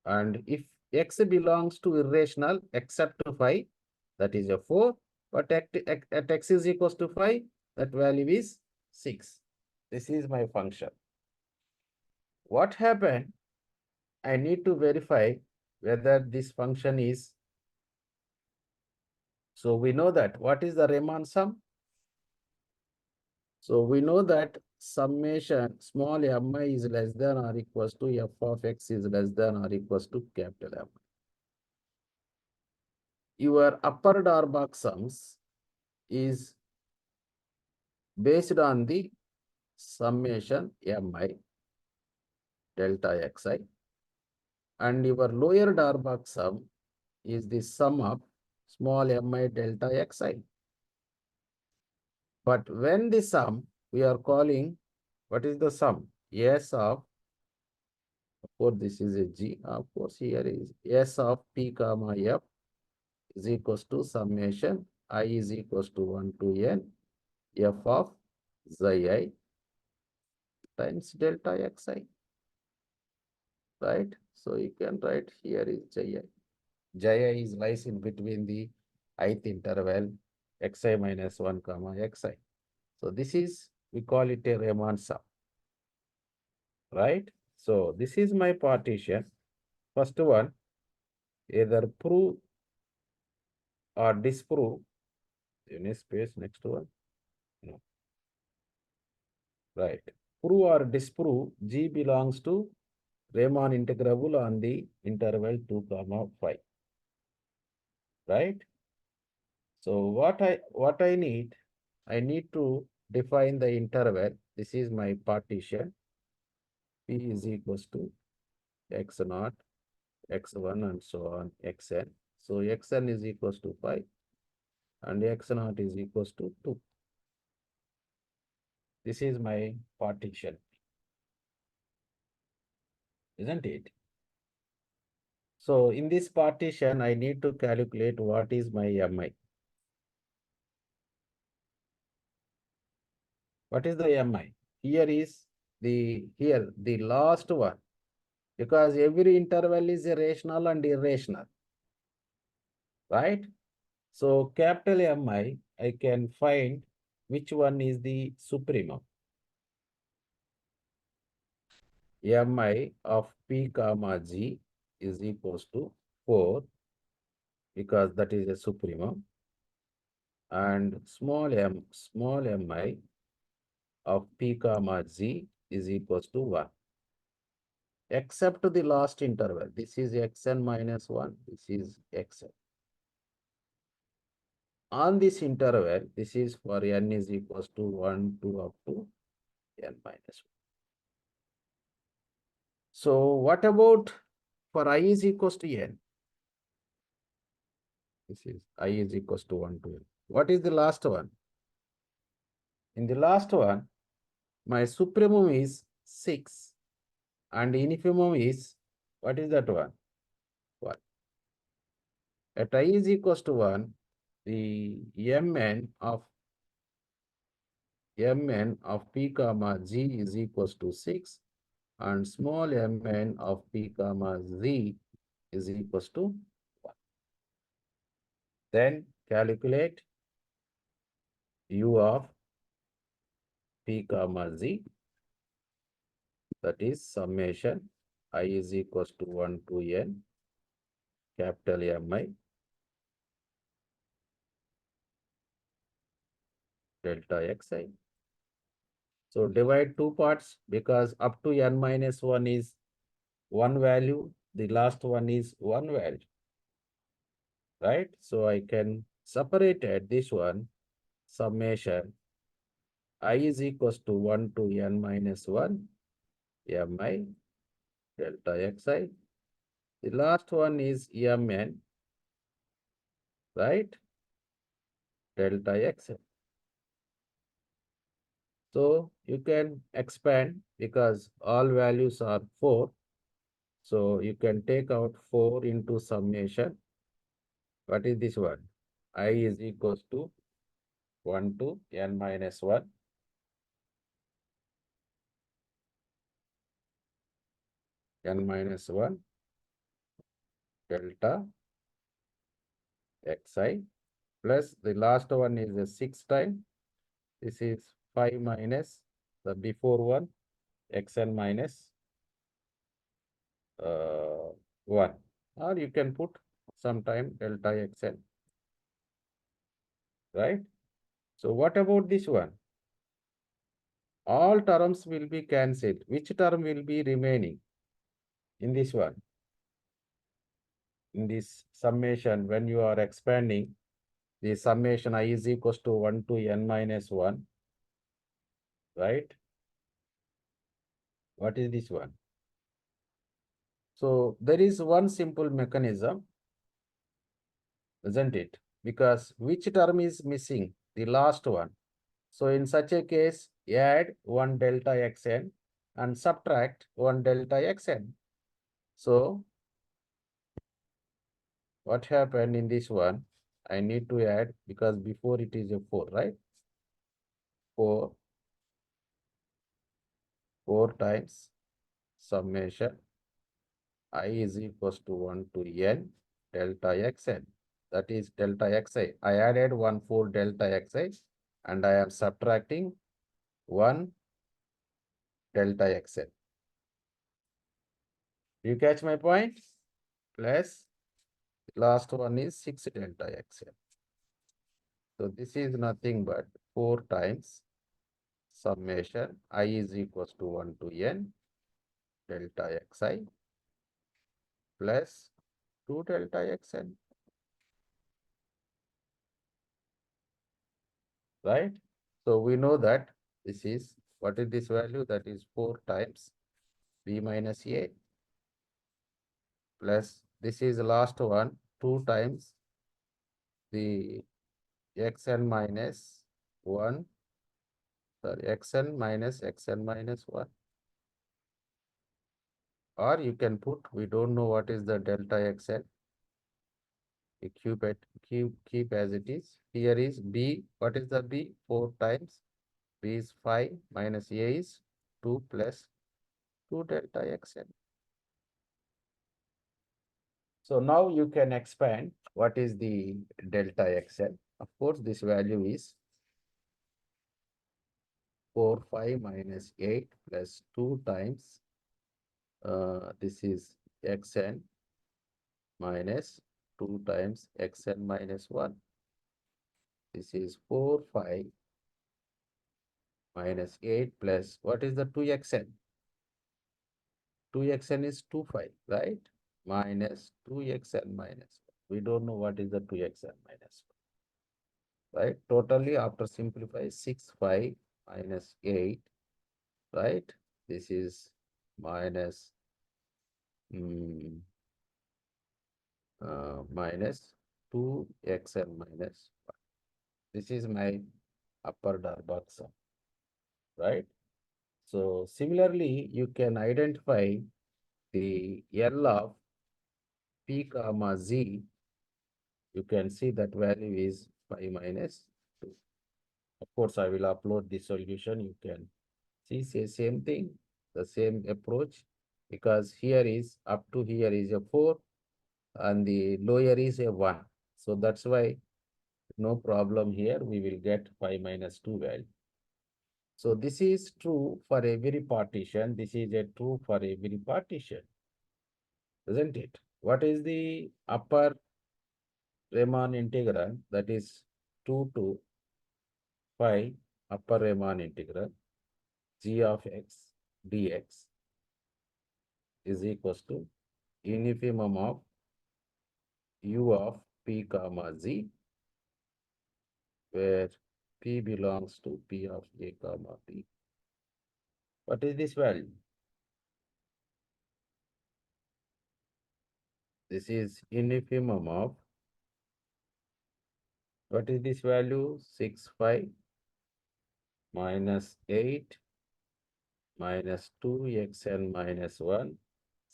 And if x belongs to irrational except phi, that is a 4. But at x is equals to phi, that value is 6. This is my function. What happened? I need to verify whether this function is. So we know that. What is the Riemann sum? So we know that summation small mi is less than or equals to f of x is less than or equals to capital M. Your upper Darbox sums is based on the summation mi delta xi, and your lower Darbox sum is the sum of small mi delta xi. But when the sum, we are calling, what is the sum? S of course, this is a G. Of course, here is S of P comma F is equals to summation I is equals to 1 to N F of Xi times delta Xi, right? So you can write here is Ji. Ji is lies in between the ith interval Xi minus 1 comma Xi. So this is, we call it a Riemann sum, right? So this is my partition. First one, either prove or disprove. Any space, next one? No. Right. Prove or disprove G belongs to Riemann integrable on the interval 2 comma 5. Right? So what I need to define the interval. This is my partition. P is equals to x naught, x1 and so on, xn. So xn is equals to 5 and x naught is equals to 2. This is my partition, isn't it? So in this partition, I need to calculate what is my mi. What is the mi? Here is the last one, because every interval is a rational and irrational, right? So capital Mi, I can find which one is the supremum. Mi of P comma G is equals to 4, because that is a supremum, and small mi of P comma G is equals to 1, except the last interval. This is xn minus 1, this is xn. On this interval, this is for n is equals to 1, 2 up to n minus 1. So what about for I is equals to n? This is I is equals to 1 to n. What is the last one? In the last one, my supremum is 6 and infimum is, what is that one? 1. At I is equals to 1, the mn of P comma G is equals to 6 and small mn of P comma Z is equals to 1. Then calculate U of P comma Z, that is summation I is equals to 1 to n capital Mi delta Xi. So divide two parts, because up to n minus 1 is one value, the last one is one value, right? So I can separate it, this one, summation I is equals to 1 to n minus 1 Mi delta Xi. The last one is Mn, right? Delta Xi. So you can expand, because all values are 4. So you can take out 4 into summation. What is this one? I is equals to 1 to n minus 1. N minus 1 delta Xi, plus the last one is a 6 time. This is 5 minus the before one, xn minus 1. Or you can put sometime delta xn, right? So what about this one? All terms will be cancelled. Which term will be remaining in this one? In this summation, when you are expanding, the summation I is equals to 1 to n minus 1. right? What is this one? So there is one simple mechanism, isn't it? Because which term is missing? The last one. So in such a case, add 1 delta xn and subtract 1 delta xn. So what happened in this one? I need to add, because before it is a 4, right? 4 times summation I is equals to 1 to n delta xn. That is delta xi. I added 1 4 delta xi and I am subtracting 1 delta xn. You catch my point? Plus last one is 6 delta xn. So this is nothing but 4 times summation I is equals to 1 to n delta xi plus 2 delta xn, right? So we know that this is, what is this value? That is 4 times b minus a plus this is the last one, 2 times the xn minus 1, sorry, xn minus 1. Or you can put, we don't know what is the delta xn. You keep as it is. Here is b. What is the b? 4 times. B is 5 minus a is 2 plus 2 delta xn. So now you can expand what is the delta xn. Of course, this value is 4 5 minus 8 plus 2 times this is xn minus 2 times xn minus 1. This is 4 5 minus 8 plus, what is the 2xn? 2xn is 2 5, right? Minus 2xn minus 1. We don't know what is the 2xn minus 1, right? Totally after simplify 6 5 minus 8, right? This is minus minus 2xn minus 1. This is my upper Darboux sum, right? So similarly, you can identify the L of p comma z. You can see that value is 5 minus 2. Of course, I will upload the solution. You can see, say same thing, the same approach, because here is up to here is a 4 and the lower is a 1. So that's why no problem here. We will get 5 minus 2 value. So this is true for every partition. This is a true for every partition, isn't it? What is the upper Riemann integral? That is 2 to 5 upper Riemann integral g of x dx is equals to infimum of u of p comma z, where p belongs to p of a comma p. What is this value? This is infimum of, what is this value? 6 5 minus 8 minus 2xn minus 1,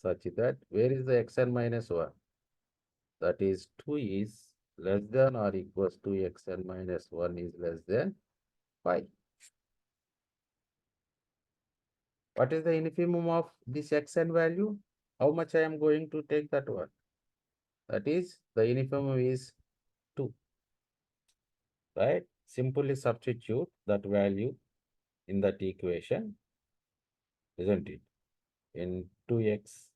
such that where is the xn minus 1? That is 2 is less than or equals to xn minus 1 is less than 5. What is the infimum of this xn value? How much I am going to take that one? That is, the infimum is 2, right? Simply substitute that value in that equation, isn't it? In 2x,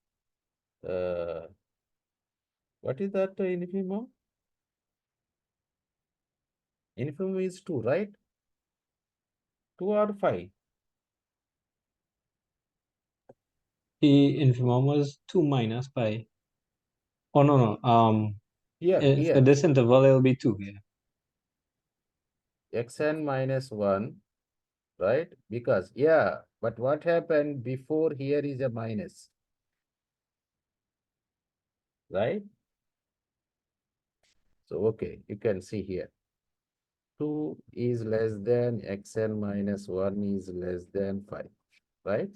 what is that infimum? Infimum is 2, right? 2 or 5? The infimum was 2 minus pi. Oh, no, no. For Here, this interval, it'll be 2, yeah. xn minus 1 right? Because, yeah, but what happened before here is a minus, right? So, okay, you can see here. 2 is less than xn minus 1 is less than 5, right?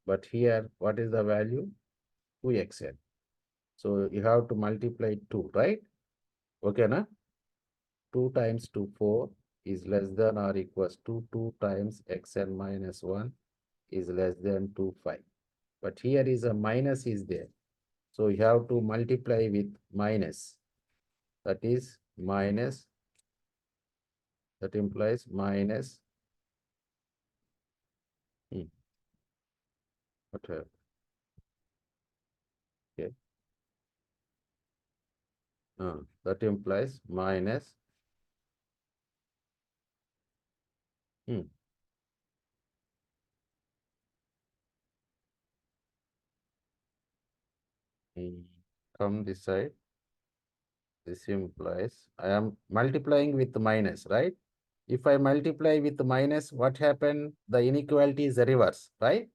But here, what is the value? 2xn. So you have to multiply 2, right? Okay, na? 2 times 2, 4 is less than or equals to 2 times xn minus 1 is less than 2, 5. But here is a minus is there. So you have to multiply with minus. That is minus, that implies minus, what, okay, that implies minus, hmm, hmm, come this side. This implies I am multiplying with minus, right? If I multiply with minus, what happened? The inequality is the reverse, right?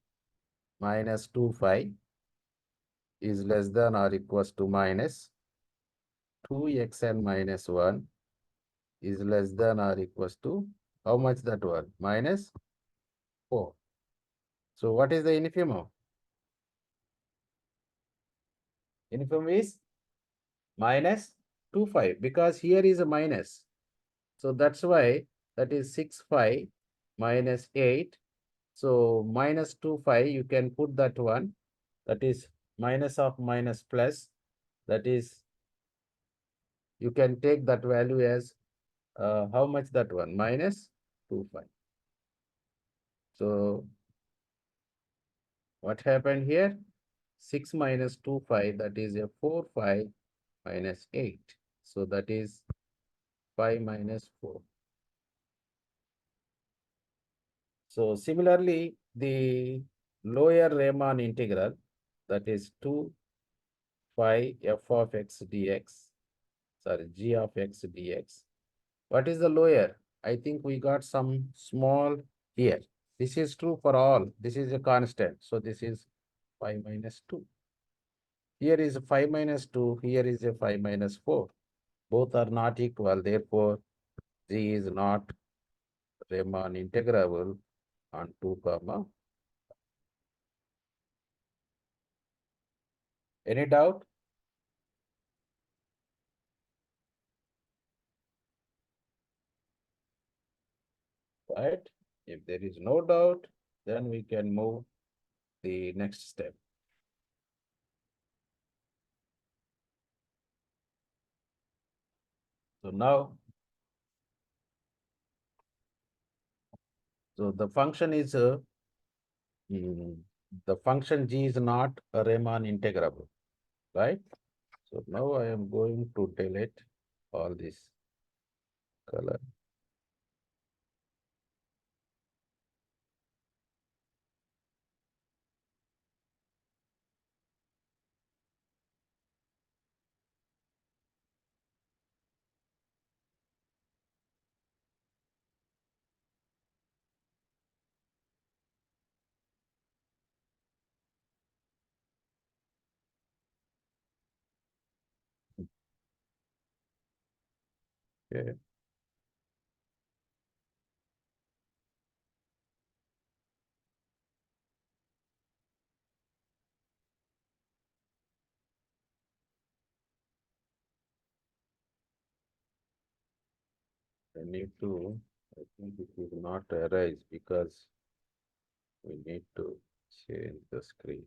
Minus 2, 5 is less than or equals to minus 2xn minus 1 is less than or equals to how much that one? Minus 4. So what is the infimum? Infimum is minus 2, 5 because here is a minus. So that's why that is 6, 5 minus 8. So minus 2, 5, you can put that one. That is minus of minus plus. That is, you can take that value as how much that one? Minus 2, 5. So what happened here? 6 minus 2, 5, that is a 4, 5 minus 8. So that is 5 minus 4. So similarly, the lower Riemann integral, that is 2 phi f of x dx, sorry, g of x dx. What is the lower? I think we got some small here. This is true for all. This is a constant. So this is 5 minus 2. Here is 5 minus 2. Here is a 5 minus 4. Both are not equal. Therefore, g is not Riemann integrable on 2 comma. Any doubt? Right? If there is no doubt, then we can move the next step. So now, so the function is the function g is not a Riemann integrable, right? So now I am going to delete all this color. Okay. I need to, I think it will not arise because we need to change the screen.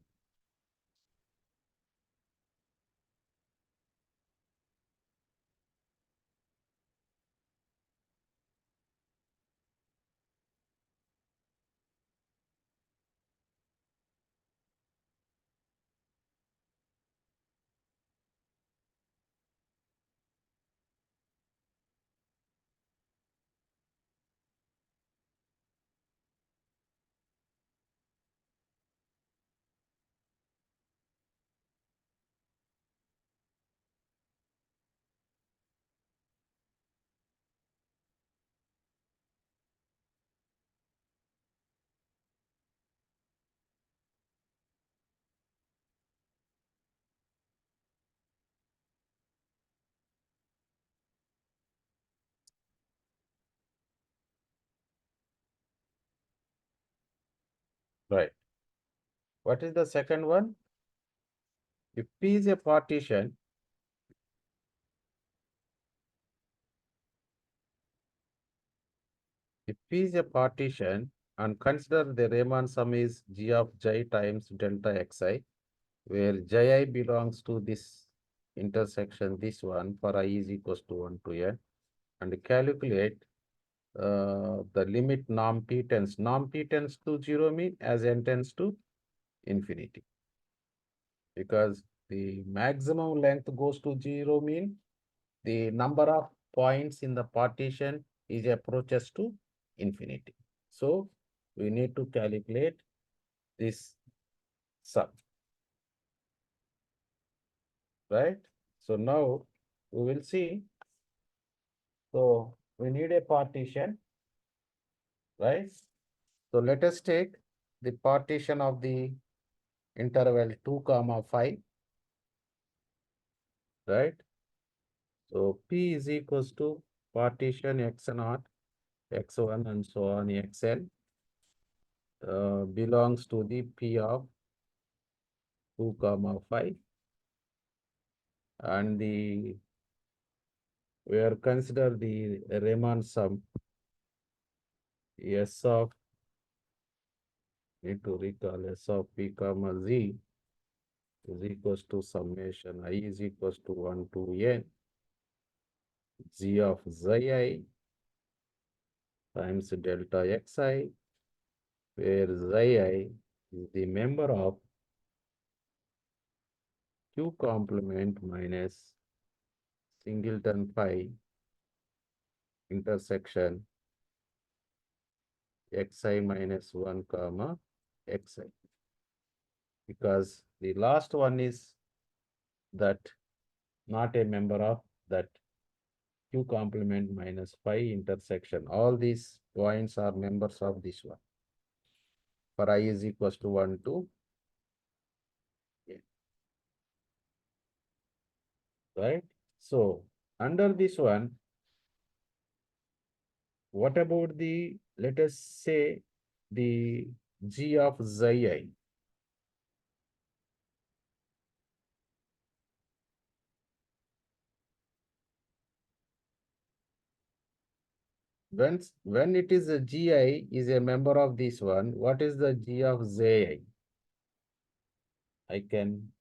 Right. What is the second one? If P is a partition, and consider the Riemann sum is G of J times delta Xi, where Ji belongs to this intersection, this one, for I is equals to 1 to n, and calculate the limit norm P tends to 0 mean as n tends to infinity, because the maximum length goes to 0 mean the number of points in the partition is approaches to infinity. So we need to calculate this sum, right? So now we will see. So we need a partition, right? So let us take the partition of the interval 2 comma 5, right? So P is equals to partition x0, x1 and so on xn belongs to the P of 2 comma 5, and the we are consider the Riemann sum S of, need to recall, S of P comma Z is equals to summation I is equals to 1 to n G of Zi times delta Xi, where Zi is the member of Q complement minus singleton phi intersection Xi minus 1 comma Xi, because the last one is that not a member of that Q complement minus phi intersection. All these points are members of this one. For I is equals to 1 to n, right? So under this one, what about the, let us say, the G of Zi? When it is a Gi is a member of this one, what is the G of Zi? I can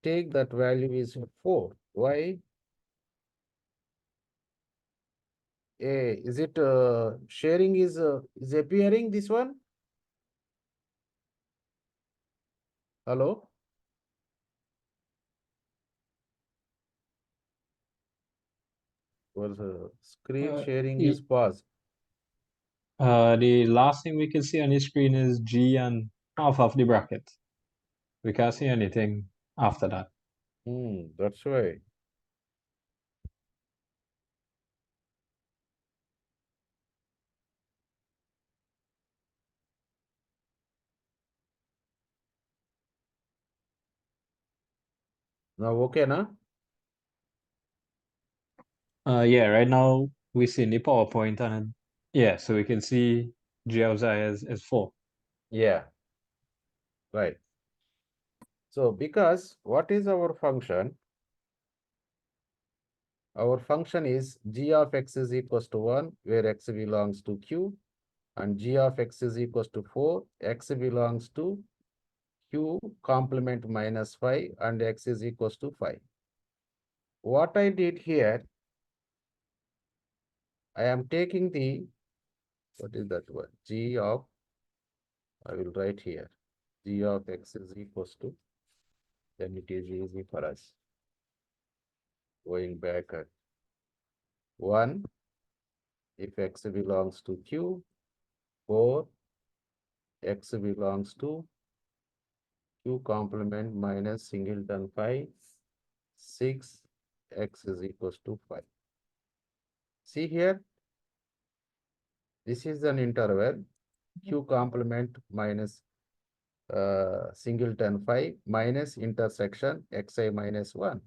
take that value is 4. Why? Is it sharing is appearing this one? Hello? Was screen Uh, sharing is e- paused. the last thing we can see on the screen is G and half of the bracket. We can't see anything after that. That's why. Now okay, na? Yeah, right now we see in the PowerPoint and yeah, so we can see G of I as 4. Yeah, right. So because what is our function? Our function is g of x is equals to 1, where x belongs to q, and g of x is equals to 4, x belongs to q complement minus 5, and x is equals to 5. What I did here, I am taking the, what is that word? G of, I will write here, g of x is equals to, then it is easy for us. Going back at 1, if x belongs to q, 4, x belongs to q complement minus singleton phi, 6, x is equals to 5. See here, this is an interval, q complement minus singleton phi minus intersection xi minus 1.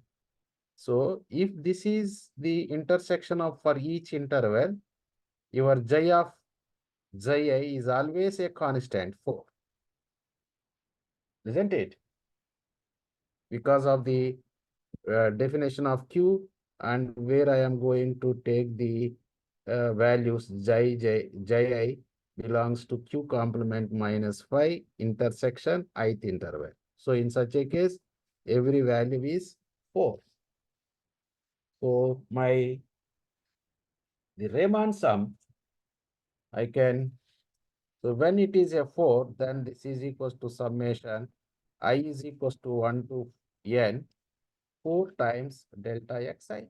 So if this is the intersection of for each interval, your j of Xi is always a constant 4, isn't it? Because of the definition of Q and where I am going to take the values Ji belongs to Q complement minus phi intersection ith interval. So in such a case, every value is 4. So the Riemann sum, I can, so when it is a 4, then this is equals to summation I is equals to 1 to n 4 times delta xi,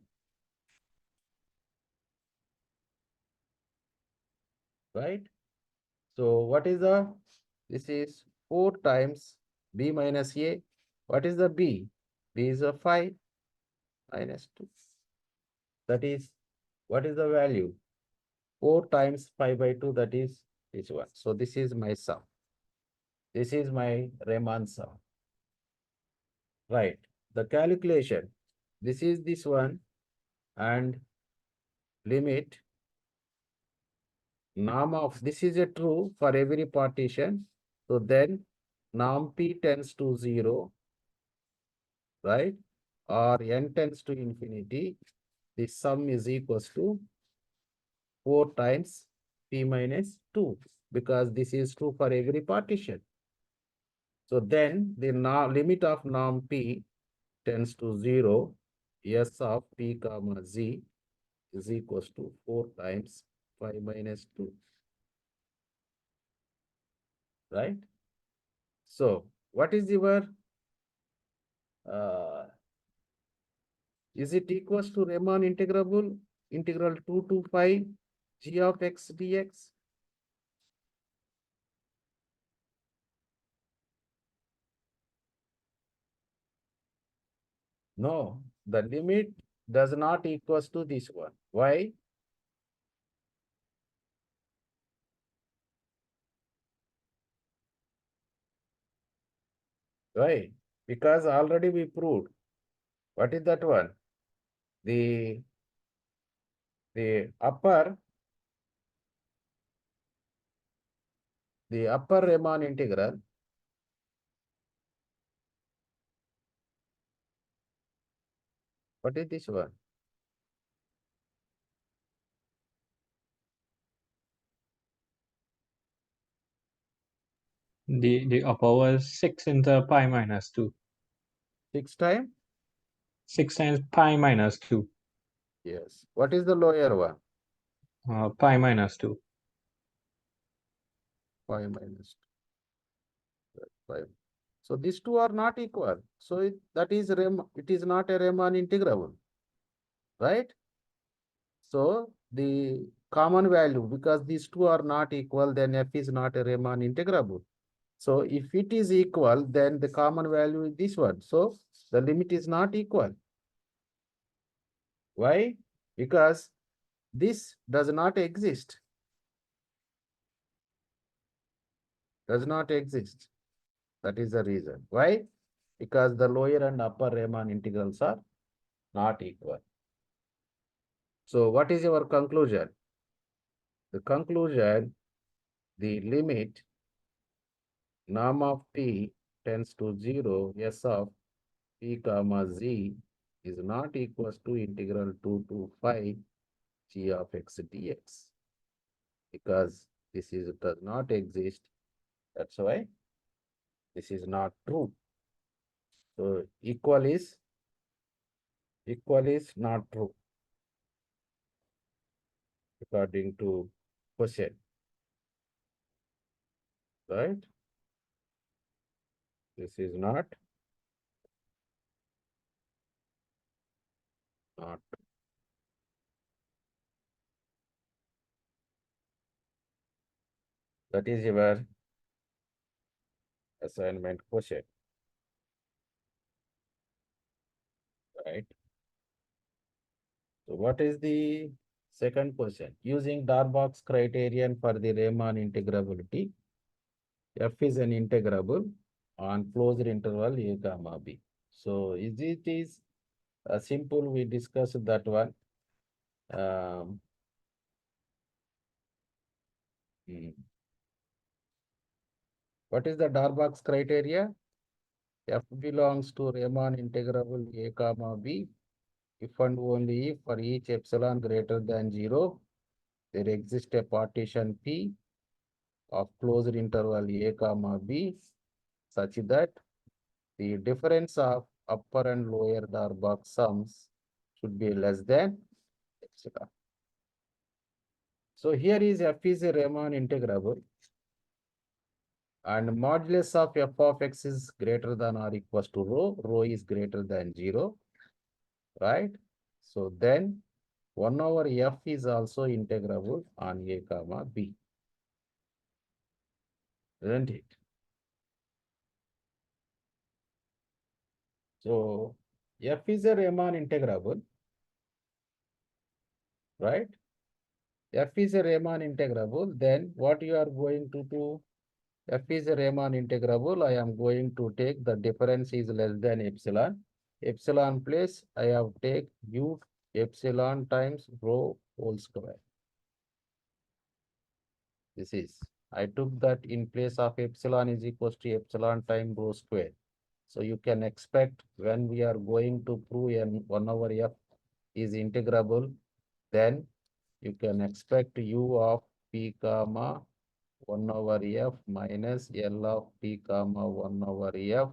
right? So what is this is 4 times b minus a. What is the b? B is a 5 minus 2. That is, what is the value? 4 times 5 by 2, that is this one. So this is my sum. This is my Riemann sum, right? The calculation, this is this one, and limit norm of, this is a true for every partition. So then norm p tends to 0, right? Or n tends to infinity, the sum is equals to 4 times p minus 2, because this is true for every partition. So then the limit of norm p tends to 0, s of p comma z is equals to 4 times 5 minus 2, right? So what is your, uh, is it equals to Riemann integrable, integral 2 to 5 g of x dx? No, the limit does not equals to this one. Why? Why? Because already we proved. What is that one? The upper, the upper Riemann integral. What is this one? The upper was 6 into pi minus 2. 6 times? 6 times pi minus 2. Yes. What is the lower one? Pi minus 2. 5 minus 5. So these two are not equal. So that is it is not a Riemann integrable, right? So the common value, because these two are not equal, then f is not a Riemann integrable. So if it is equal, then the common value is this one. So the limit is not equal. Why? Because this does not exist. Does not exist. That is the reason. Why? Because the lower and upper Riemann integrals are not equal. So what is your conclusion? The conclusion, the limit norm of p tends to 0, s of p comma z is not equals to integral 2 to 5 g of x dx, because this is does not exist. That's why this is not true. So equal is not true according to question, right? This is not. That is your assignment question, right? So what is the second question? Using Darbox criterion for the Riemann integrability, f is an integrable on closed interval a comma b. So it is simple, we discussed that one. Um, What is the Darboux criteria? F belongs to Riemann integrable a comma b if and only if for each epsilon greater than 0, there exists a partition P of closed interval a comma b such that the difference of upper and lower Darboux sums should be less than epsilon. So here is F is a Riemann integrable and modulus of f of x is greater than or equals to rho, rho is greater than 0, right? So then 1 over f is also integrable on a comma b, isn't it? So f is a Riemann integrable, right? F is a Riemann integrable, then what you are going to do? F is a Riemann integrable. I am going to take the difference is less than epsilon. Epsilon place, I have take u epsilon times rho whole square. This is, I took that in place of epsilon is equals to epsilon times rho square. So you can expect when we are going to prove n 1 over f is integrable, then you can expect u of p comma 1 over f minus L of p comma 1 over f.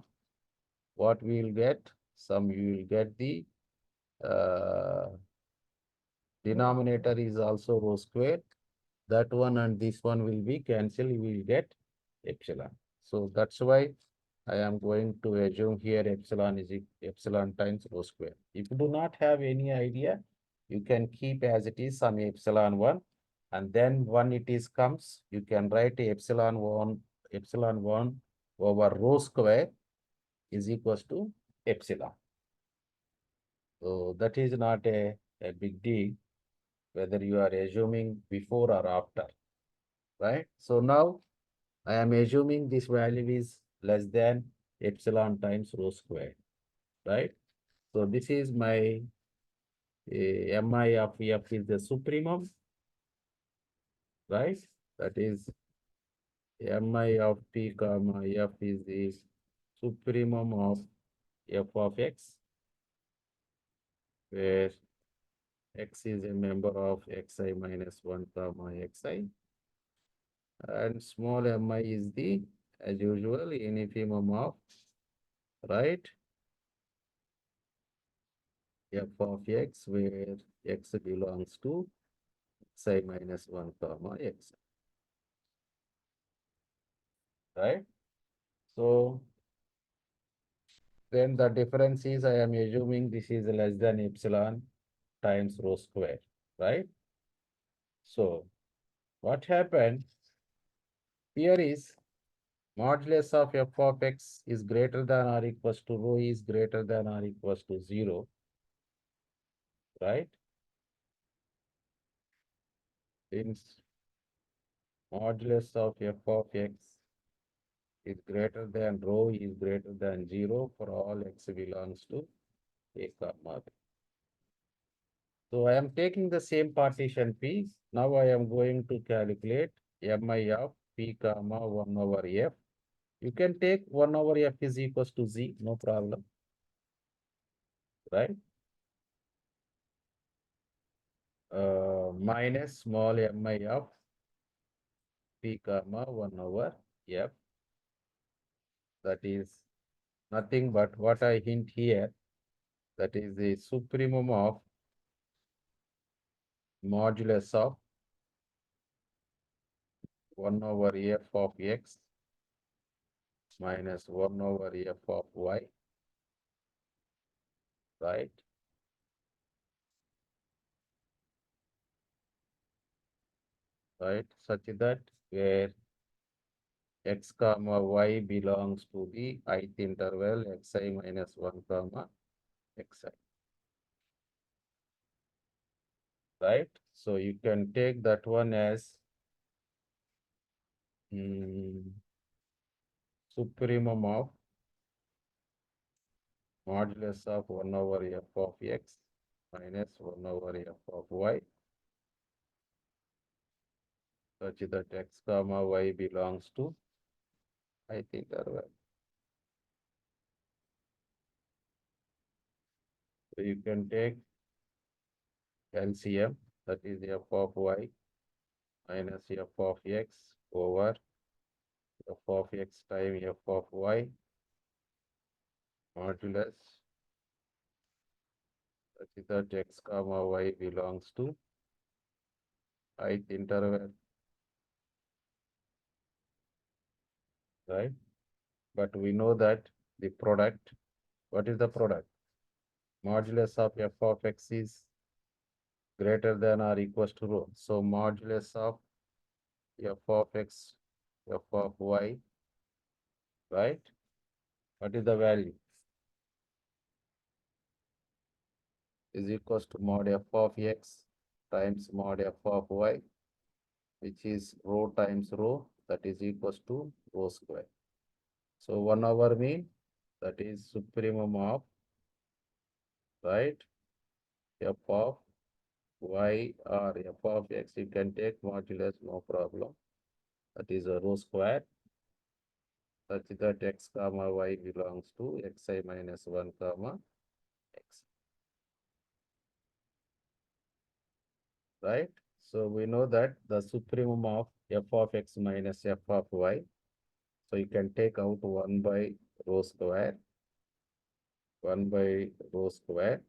What we will get? Some you will get the uh, denominator is also rho square. That one and this one will be cancelled. You will get epsilon. So that's why I am going to assume here epsilon is epsilon times rho square. If you do not have any idea, you can keep as it is some epsilon 1 and then when it is comes, you can write epsilon 1 over rho square is equals to epsilon. So that is not a big deal whether you are assuming before or after, right? So now I am assuming this value is less than epsilon times rho square, right? So this is my mi of f is the supremum, right? That is mi of p comma f is the supremum of f of x, where x is a member of xi minus 1 comma xi, and small mi is the, as usual, infimum of, right, f of x, where x belongs to xi minus 1 comma x, right? So then the difference is I am assuming this is less than epsilon times rho square, right? So what happened here is modulus of f of x is greater than or equals to rho is greater than or equals to 0, right? Since modulus of f of x is greater than rho is greater than 0 for all x belongs to a comma b. So I am taking the same partition P. Now I am going to calculate mi of P comma 1 over f. You can take 1 over f is equals to z, no problem, right? Minus small mi of P comma 1 over f. That is nothing but what I hint here. That is the supremum of modulus of 1 over f of x minus 1 over f of y, right? Right, such that where x comma y belongs to the ith interval xi minus 1 comma xi, right? So you can take that one as supremum of modulus of 1 over f of x minus 1 over f of y, such that x comma y belongs to ith interval. So you can take LCM, that is f of y minus f of x over f of x times f of y modulus such that x comma y belongs to ith interval, right? But we know that the product, what is the product? Modulus of f of x is greater than or equals to rho. So modulus of f of x, f of y, right? What is the value? Is equals to mod f of x times mod f of y, which is rho times rho, that is equals to rho square. So 1 over mean, that is supremum of, right, f of y or f of x, you can take modulus, no problem. That is a rho square, such that x comma y belongs to xi minus 1 comma x, right? So we know that the supremum of f of x minus f of y, so you can take out 1 by rho square, 1 by rho square,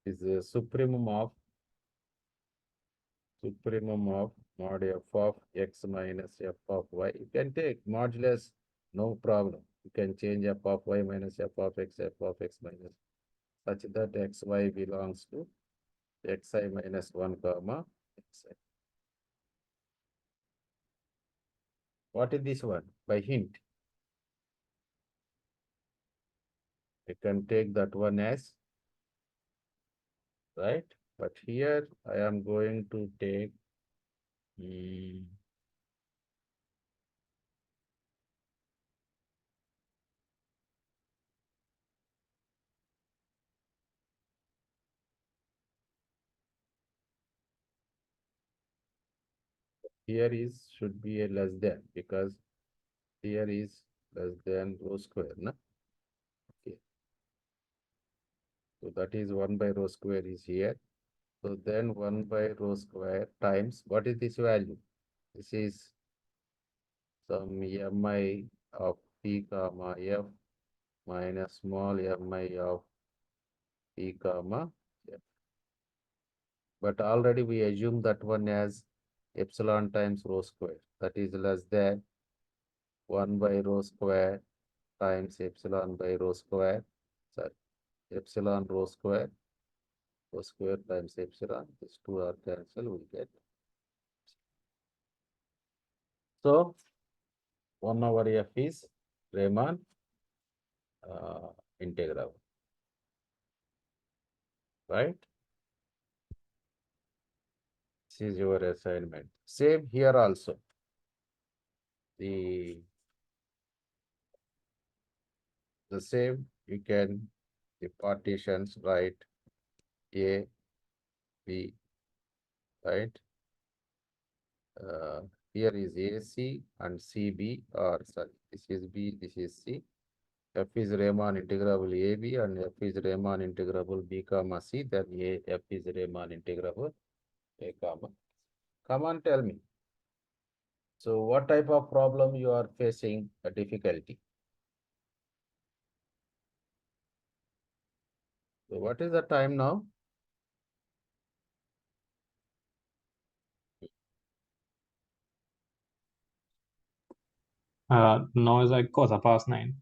is the supremum of mod f of x minus f of y. You can take modulus, no problem. You can change f of y minus f of x minus, such that xy belongs to xi minus 1 comma xi. What is this one? By hint, you can take that one as, right? But here I am going to take here is should be a less than, because here is less than rho square, no? Okay. So that is 1 by rho square is here. So then 1 by rho square times, what is this value? This is some mi of p comma f minus small mi of p comma f. But already we assume that one as epsilon times rho square. That is less than 1 by rho square times epsilon by rho square. Sorry, epsilon rho square times epsilon. These two are cancelled, we get. So 1 over f is Riemann integral, right? This is your assignment. Same here also. The same, you can the partitions, right? A, B, right? Here is AC and CB, or sorry, this is B, this is C. F is Riemann integrable AB and F is Riemann integrable B comma C, then F is Riemann integrable A comma. Come on, tell me. So what type of problem you are facing a difficulty? So what is the time now? Now it's like 9:15.